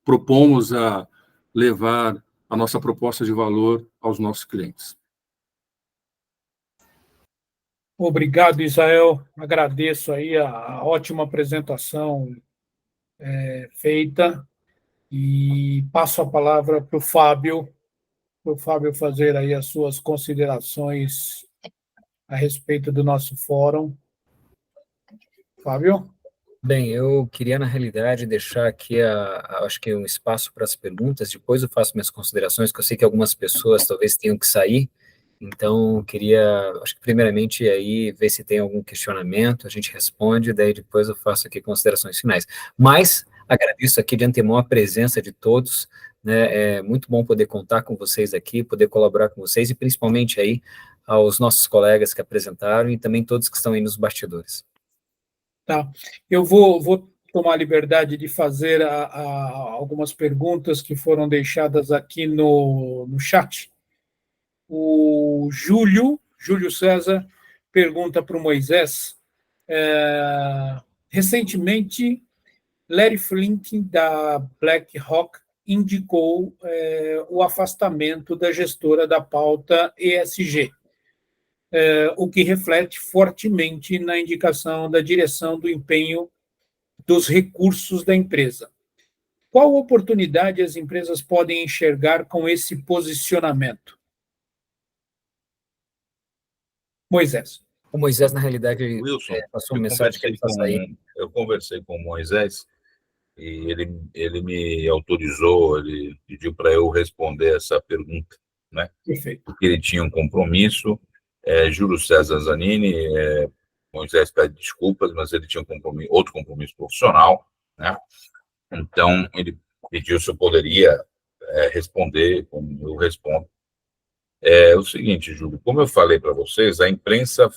propomos a levar a nossa proposta de valor aos nossos clientes. Obrigado, Israel. Agradeço aí a ótima apresentação feita e passo a palavra para o Fábio fazer aí as suas considerações a respeito do nosso fórum. Fábio? Bem, eu queria, na realidade, deixar aqui, acho que um espaço para as perguntas, depois eu faço minhas considerações, que eu sei que algumas pessoas talvez tenham que sair, então queria, acho que primeiramente aí, ver se tem algum questionamento, a gente responde, daí depois eu faço aqui considerações finais. Mas agradeço aqui de antemão a presença de todos, né, é muito bom poder contar com vocês aqui, poder colaborar com vocês, e principalmente aí aos nossos colegas que apresentaram, e também todos que estão aí nos bastidores. Tá. Eu vou tomar a liberdade de fazer algumas perguntas que foram deixadas aqui no chat. O Júlio César pergunta para o Moisés, recentemente, Larry Flink, da BlackRock, indicou o afastamento da gestora da pauta ESG, o que reflete fortemente na indicação da direção do empenho dos recursos da empresa. Qual oportunidade as empresas podem enxergar com esse posicionamento? Moisés. O Moisés, na realidade, Wilson, passou uma mensagem que ele está saindo. Eu conversei com o Moisés e ele me autorizou, ele pediu para eu responder essa pergunta, né? Perfeito. Porque ele tinha um compromisso. Júlio César Zanini, Moisés pede desculpas, mas ele tinha outro compromisso profissional, né? Então, ele pediu se eu poderia responder, como eu respondo. É o seguinte, Júlio, como eu falei para vocês, a imprensa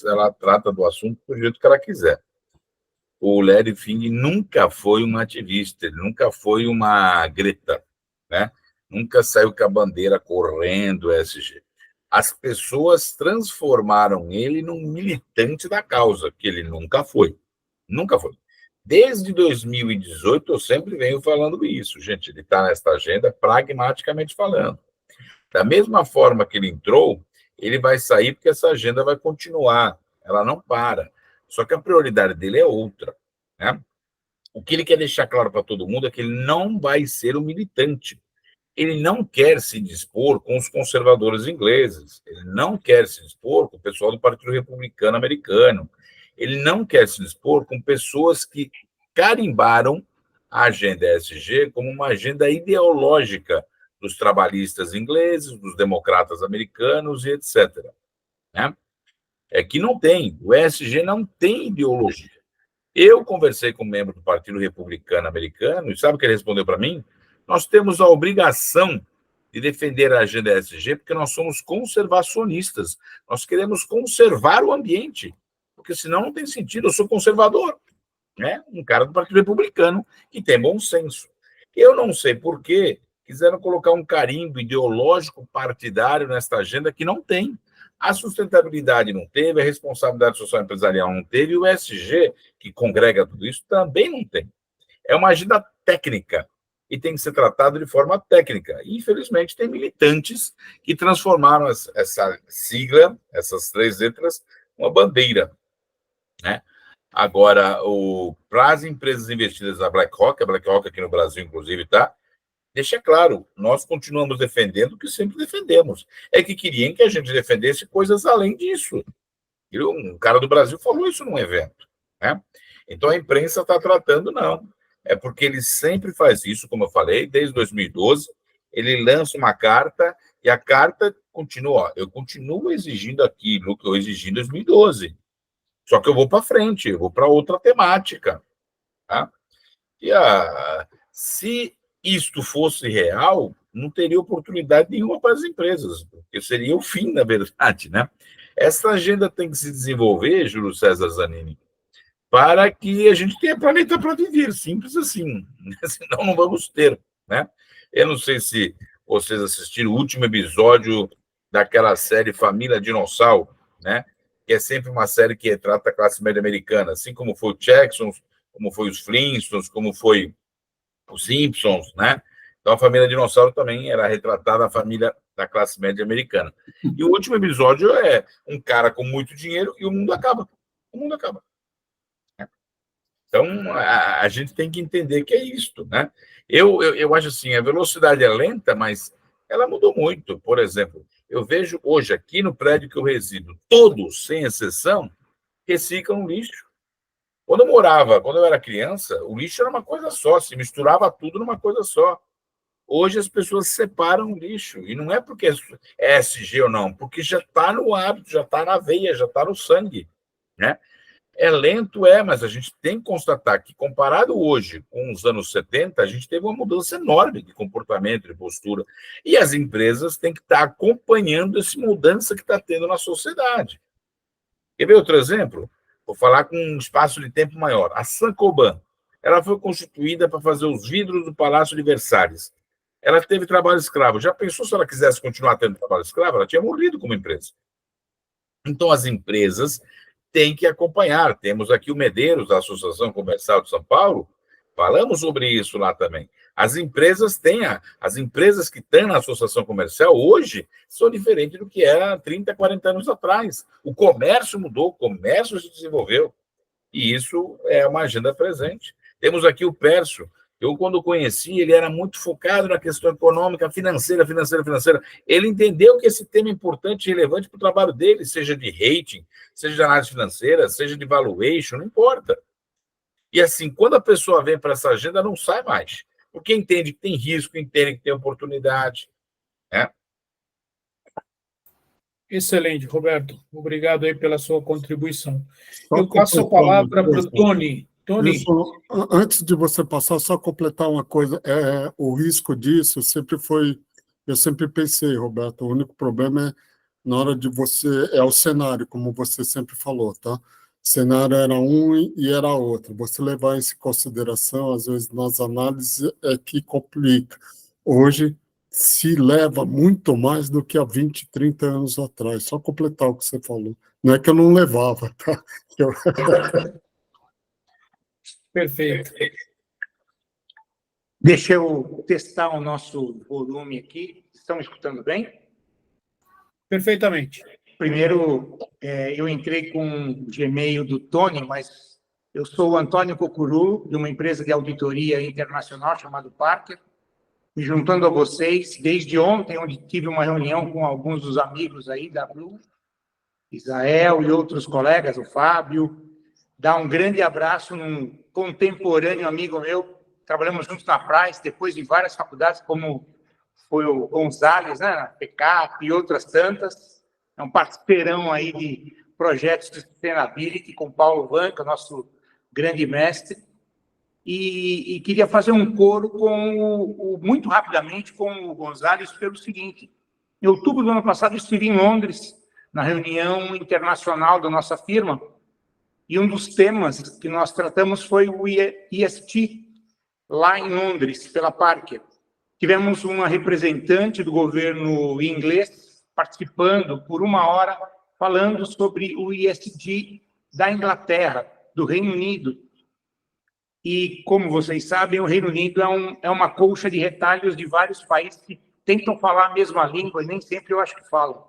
ela trata do assunto do jeito que ela quiser. O Larry Fink nunca foi um ativista, ele nunca foi uma Greta, né? Nunca saiu com a bandeira correndo, ESG. As pessoas transformaram ele num militante da causa, que ele nunca foi. Nunca foi. Desde 2018, eu sempre venho falando isso, gente. Ele está nesta agenda pragmaticamente falando. Da mesma forma que ele entrou, ele vai sair porque essa agenda vai continuar. Ela não para. Só que a prioridade dele é outra, né? O que ele quer deixar claro para todo mundo é que ele não vai ser um militante. Ele não quer se dispor com os conservadores ingleses, ele não quer se dispor com o pessoal do Partido Republicano americano, ele não quer se dispor com pessoas que carimbaram a agenda ESG como uma agenda ideológica dos trabalhistas ingleses, dos democratas americanos e etc. Né? É que não tem, o ESG não tem ideologia. Eu conversei com um membro do Partido Republicano americano e sabe o que ele respondeu para mim? Nós temos a obrigação de defender a agenda ESG porque nós somos conservacionistas. Nós queremos conservar o ambiente, porque senão não tem sentido. Eu sou conservador, né? Um cara do Partido Republicano que tem bom senso. Eu não sei por que quiseram colocar um carimbo ideológico partidário nesta agenda que não tem. A sustentabilidade não teve, a responsabilidade social empresarial não teve, e o ESG, que congrega tudo isso, também não tem. É uma agenda técnica e tem que ser tratado de forma técnica. E, infelizmente, tem militantes que transformaram essa sigla, essas 3 letras, uma bandeira, né? Agora, para as empresas investidas na BlackRock, a BlackRock aqui no Brasil, inclusive, tá? Deixa claro, nós continuamos defendendo o que sempre defendemos. É que queriam que a gente defendesse coisas além disso. Um cara do Brasil falou isso num evento, né? Então a imprensa está tratando, não. É porque ele sempre faz isso, como eu falei, desde 2012. Ele lança uma carta e a carta continua. Ó, eu continuo exigindo aquilo que eu exigi em 2012. Só que eu vou para frente, eu vou para outra temática. Tá? E se isto fosse real, não teria oportunidade nenhuma para as empresas, porque seria o fim, na verdade, né? Essa agenda tem que se desenvolver, Júlio César Zanini, para que a gente tenha planeta para viver, simples assim. Senão não vamos ter, né? Eu não sei se vocês assistiram o último episódio daquela série Família Dinossauro, né? Que é sempre uma série que retrata a classe média americana, assim como foi o Jacksons, como foi os Flintstones, como foi os Simpsons, né? Então a família Dinossauro também era retratada a família da classe média americana. E o último episódio é um cara com muito dinheiro e o mundo acaba. O mundo acaba. Então a gente tem que entender que é isto, né? Eu acho assim, a velocidade é lenta, mas ela mudou muito. Por exemplo, eu vejo hoje aqui no prédio que eu resido, todos, sem exceção, reciclam lixo. Quando eu era criança, o lixo era uma coisa só, se misturava tudo numa coisa só. Hoje as pessoas separam o lixo, e não é porque é ESG ou não, porque já está no hábito, já está na veia, já está no sangue, né? É lento, mas a gente tem que constatar que, comparado hoje com os anos 70, a gente teve uma mudança enorme de comportamento, de postura, e as empresas têm que estar acompanhando essa mudança que está tendo na sociedade. Quer ver outro exemplo? Vou falar com um espaço de tempo maior. A Saint-Gobain, ela foi constituída para fazer os vidros do Palácio de Versalhes. Ela teve trabalho escravo. Já pensou se ela quisesse continuar tendo trabalho escravo? Ela tinha morrido como empresa. Então, as empresas têm que acompanhar. Temos aqui o Medeiros, da Associação Comercial de São Paulo. Falamos sobre isso lá também. As empresas que estão na associação comercial hoje são diferentes do que era 30, 40 anos atrás. O comércio mudou, o comércio se desenvolveu. E isso é uma agenda presente. Temos aqui o Pércio. Eu, quando conheci, ele era muito focado na questão econômica, financeira. Ele entendeu que esse tema é importante e relevante para o trabalho dele, seja de rating, seja de análise financeira, seja de valuation, não importa. E assim, quando a pessoa vem para essa agenda, não sai mais. Porque entende que tem risco, entende que tem oportunidade. Né? Excelente, Roberto. Obrigado aí pela sua contribuição. Eu passo a palavra para o Tony. Tony. Isso, antes de você passar, só completar uma coisa. O risco disso eu sempre pensei, Roberto, o único problema é na hora de é o cenário, como você sempre falou, tá? O cenário era um e era outro. Você levar isso em consideração, às vezes, nas análises, é que complica. Hoje, se leva muito mais do que há 20, 30 anos atrás. Só completar o que você falou. Não é que eu não levava, tá? Perfeito. Deixa eu testar o nosso volume aqui. Estão me escutando bem? Perfeitamente. Primeiro, eu entrei com o Gmail do Tony, mas Eu sou o Antônio Cocurulo, de uma empresa de auditoria internacional chamada Parker, me juntando a vocês desde ontem, onde tive uma reunião com alguns dos amigos aí da Blue, Israel e outros colegas, o Fábio. Dar um grande abraço num contemporâneo amigo meu, trabalhamos juntos na Price, depois de várias faculdades, como foi o Gonzalez, né, na PECAP e outras tantas. É um parceirão aí de projetos de sustainability com Paulo Vanca, nosso grande mestre. E queria fazer um coro muito rapidamente com o Gonzalez pelo seguinte: em outubro do ano passado, eu estive em Londres, na reunião internacional da nossa firma, e um dos temas que nós tratamos foi o ESG, lá em Londres, pela Parker. Tivemos uma representante do governo inglês participando por 1 hora, falando sobre o ESG da Inglaterra, do Reino Unido. E, como vocês sabem, o Reino Unido é uma colcha de retalhos de vários países que tentam falar a mesma língua e nem sempre eu acho que falam,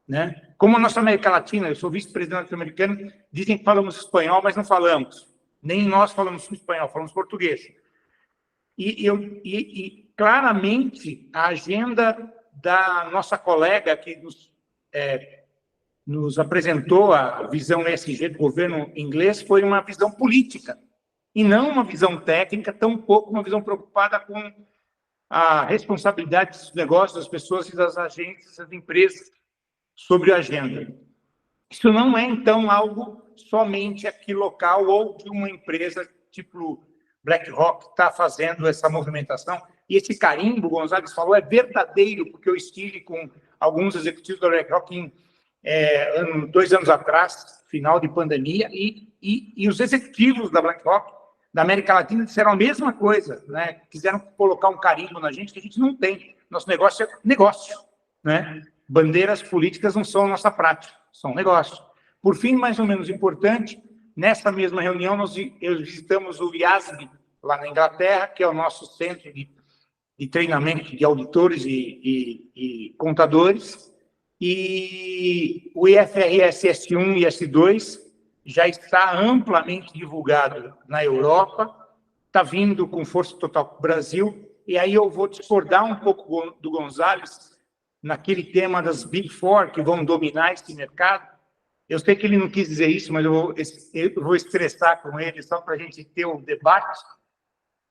né? Como a nossa América Latina, eu sou vice-presidente norte-americano, dizem que falamos espanhol, mas não falamos. Nem nós falamos espanhol, falamos português. E claramente, a agenda da nossa colega que nos apresentou a visão ESG do governo inglês foi uma visão política, e não uma visão técnica, tampouco uma visão preocupada com a responsabilidade dos negócios, das pessoas e das agências, das empresas sobre a agenda. Isso não é, então, algo somente aqui local ou de uma empresa tipo BlackRock que está fazendo essa movimentação. E esse carimbo, o Gonzalez falou, é verdadeiro, porque eu estive com alguns executivos da BlackRock 2 anos atrás, final de pandemia, e os executivos da BlackRock da América Latina disseram a mesma coisa, né? Quiseram colocar um carimbo na gente que a gente não tem. Nosso negócio é negócio, né? Bandeiras políticas não são nossa prática, são negócio. Por fim, mais ou menos importante, nessa mesma reunião, nós visitamos o IASB, lá na Inglaterra, que é o nosso centro de treinamento de auditores e contadores, e o IFRS S1 e S2 já está amplamente divulgado na Europa, está vindo com força total para o Brasil, e aí eu vou discordar um pouco do Gonzalez naquele tema das Big Four que vão dominar esse mercado. Eu sei que ele não quis dizer isso, mas eu vou estressar com ele só para a gente ter um debate.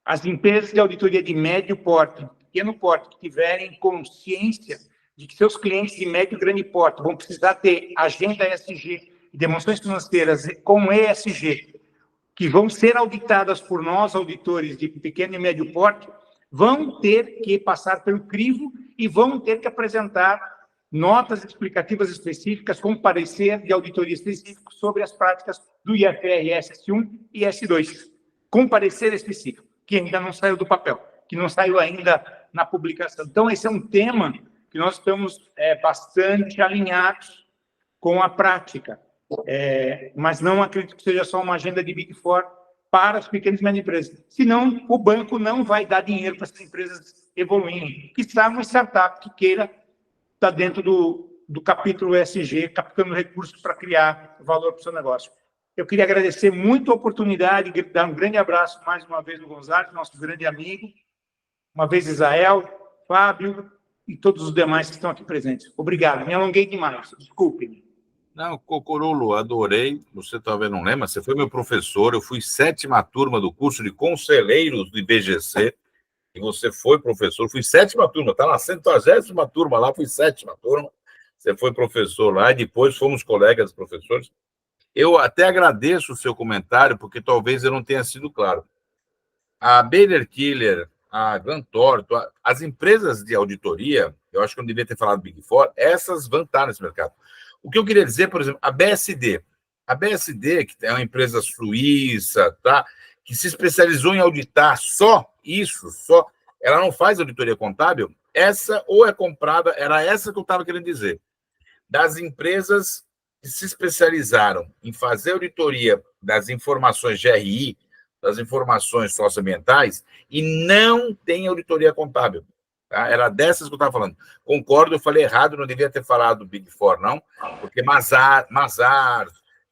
As empresas de auditoria de médio porte, pequeno porte, que tiverem consciência de que seus clientes de médio e grande porte vão precisar ter agenda ESG e demonstrações financeiras com ESG, que vão ser auditadas por nós, auditores de pequeno e médio porte, vão ter que passar pelo crivo e vão ter que apresentar notas explicativas específicas com parecer de auditoria específico sobre as práticas do IFRS S1 e S2, com parecer específico, que ainda não saiu do papel, que não saiu ainda na publicação. Então, esse é um tema que nós estamos bastante alinhados com a prática, mas não acredito que seja só uma agenda de Big Four para as pequenas e médias empresas. Senão, o banco não vai dar dinheiro para essas empresas evoluírem. Que está uma startup que queira estar dentro do capítulo ESG, captando recursos para criar valor para o seu negócio. Eu queria agradecer muito a oportunidade, dar um grande abraço mais uma vez no Gonzalez, nosso grande amigo, uma vez Israel, Fábio e todos os demais que estão aqui presentes. Obrigado, me alonguei demais, desculpe-me. Não, Cocurulo, adorei. Você talvez não lembra, você foi meu professor, eu fui 7ª turma do curso de conselheiros do IBGC, e você foi professor, fui 7ª turma, está na 120ª turma lá, fui 7ª turma, você foi professor lá, e depois fomos colegas professores. Eu até agradeço o seu comentário, porque talvez eu não tenha sido claro. A Baker Tilly, a Grant Thornton, as empresas de auditoria, eu acho que eu não devia ter falado Big Four, essas vão estar nesse mercado. O que eu queria dizer, por exemplo, a BSD, que é uma empresa suíça, tá? Que se especializou em auditar só isso, ela não faz auditoria contábil, essa ou é comprada, era essa que eu estava querendo dizer, das empresas que se especializaram em fazer auditoria das informações GRI, das informações socioambientais, e não tem auditoria contábil. Tá? Era dessas que eu estava falando. Concordo, eu falei errado, não devia ter falado Big Four, não, porque Mazars,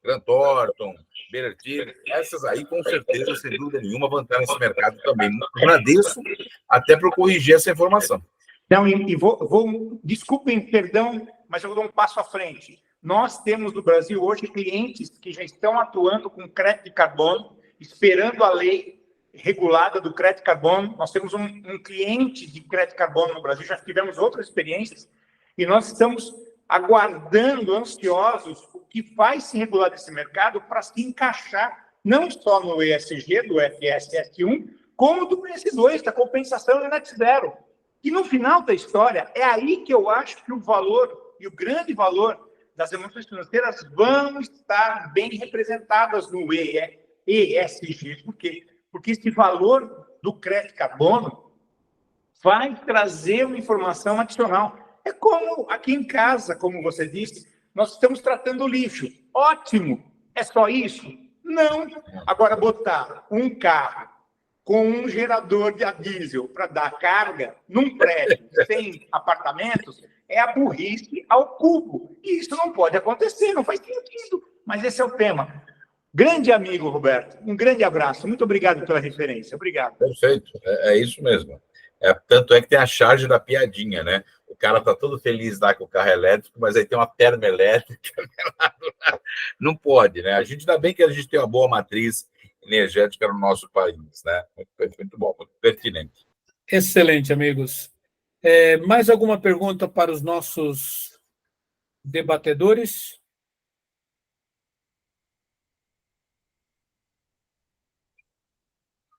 Grant Thornton, Berardi, essas aí, com certeza, sem dúvida nenhuma, vão entrar nesse mercado também. Agradeço até por corrigir essa informação. Não, desculpem, perdão, mas eu vou dar um passo à frente. Nós temos no Brasil hoje clientes que já estão atuando com crédito de carbono, esperando a lei regulada do crédito de carbono. Nós temos um cliente de crédito de carbono no Brasil, já tivemos outras experiências, e nós estamos aguardando, ansiosos, o que vai se regular desse mercado para se encaixar não só no ESG, do FSS1, como do ES2, da compensação do Net Zero. E no final da história, é aí que eu acho que o valor, e o grande valor das emoções financeiras vão estar bem representadas no ESG. Por quê? Porque esse valor do crédito carbono vai trazer uma informação adicional. É como aqui em casa, como você disse, nós estamos tratando o lixo. Ótimo! É só isso? Não. Agora, botar um carro com um gerador de a diesel para dar carga num prédio sem apartamentos é a burrice ao cubo. E isso não pode acontecer, não faz sentido. Mas esse é o tema. Grande amigo, Roberto. Um grande abraço. Muito obrigado pela referência. Obrigado. Perfeito. É isso mesmo. Tanto é que tem a charge da piadinha, né? O cara tá todo feliz lá com o carro elétrico, mas aí tem uma termoelétrica. Não pode, né? Ainda bem que a gente tem uma boa matriz energética no nosso país, né? Muito bom, muito pertinente. Excelente, amigos. Mais alguma pergunta para os nossos debatedores?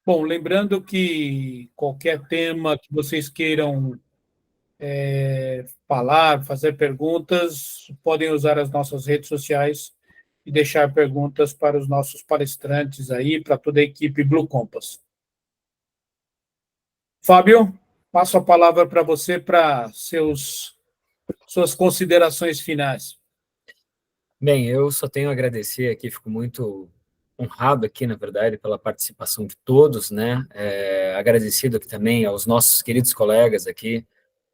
Bom, lembrando que qualquer tema que vocês queiram falar, fazer perguntas, podem usar as nossas redes sociais e deixar perguntas para os nossos palestrantes aí, para toda a equipe Blue Compass. Fábio, passo a palavra para você para suas considerações finais. Bem, eu só tenho a agradecer aqui, fico muito honrado aqui, na verdade, pela participação de todos, né? Agradecido aqui também aos nossos queridos colegas aqui,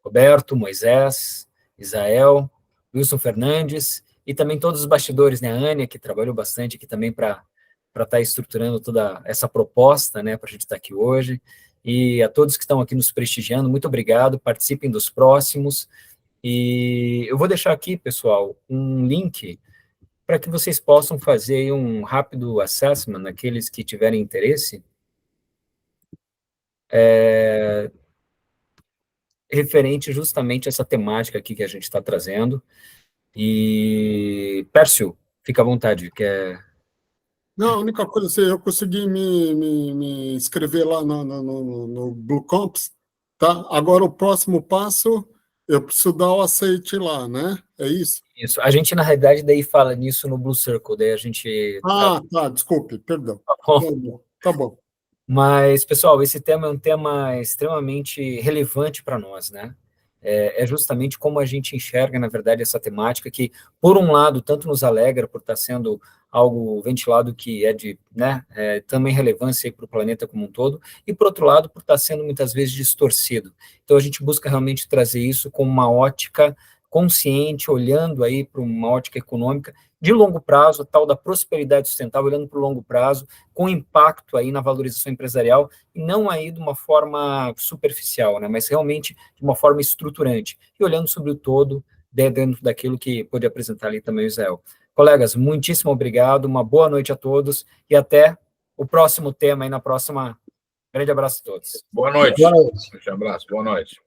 Roberto, Moisés, Isael, Wilson Fernandes, e também todos os bastidores, né? A Ânia, que trabalhou bastante aqui também para estar estruturando toda essa proposta, né? Para a gente estar aqui hoje. E a todos que estão aqui nos prestigiando, muito obrigado, participem dos próximos. E eu vou deixar aqui, pessoal, um link para que vocês possam fazer um rápido assessment naqueles que tiverem interesse, referente justamente a essa temática aqui que a gente está trazendo. E, Pércio, fica à vontade, Não, a única coisa, assim, eu consegui me inscrever lá no Blue Compass, tá? Agora o próximo passo, eu preciso dar o aceite lá, né? É isso? Isso. A gente, na realidade, daí fala nisso no Blue Circle, daí a gente... Tá, desculpe, perdão. Tá bom. Mas, pessoal, esse tema é um tema extremamente relevante para nós, né? É justamente como a gente enxerga, na verdade, essa temática que, por um lado, tanto nos alegra por estar sendo algo ventilado que é de, né, também relevância para o planeta como um todo, e, por outro lado, por estar sendo muitas vezes distorcido. Então, a gente busca realmente trazer isso com uma ótica consciente, olhando aí para uma ótica econômica de longo prazo, tal da prosperidade sustentável, olhando para o longo prazo, com impacto aí na valorização empresarial, e não aí de uma forma superficial, né, mas realmente de uma forma estruturante, e olhando sobre o todo, dentro daquilo que pôde apresentar ali também o Israel. Colegas, muitíssimo obrigado, uma boa noite a todos, e até o próximo tema aí na próxima. Grande abraço a todos. Boa noite. Boa noite. Um abraço, boa noite.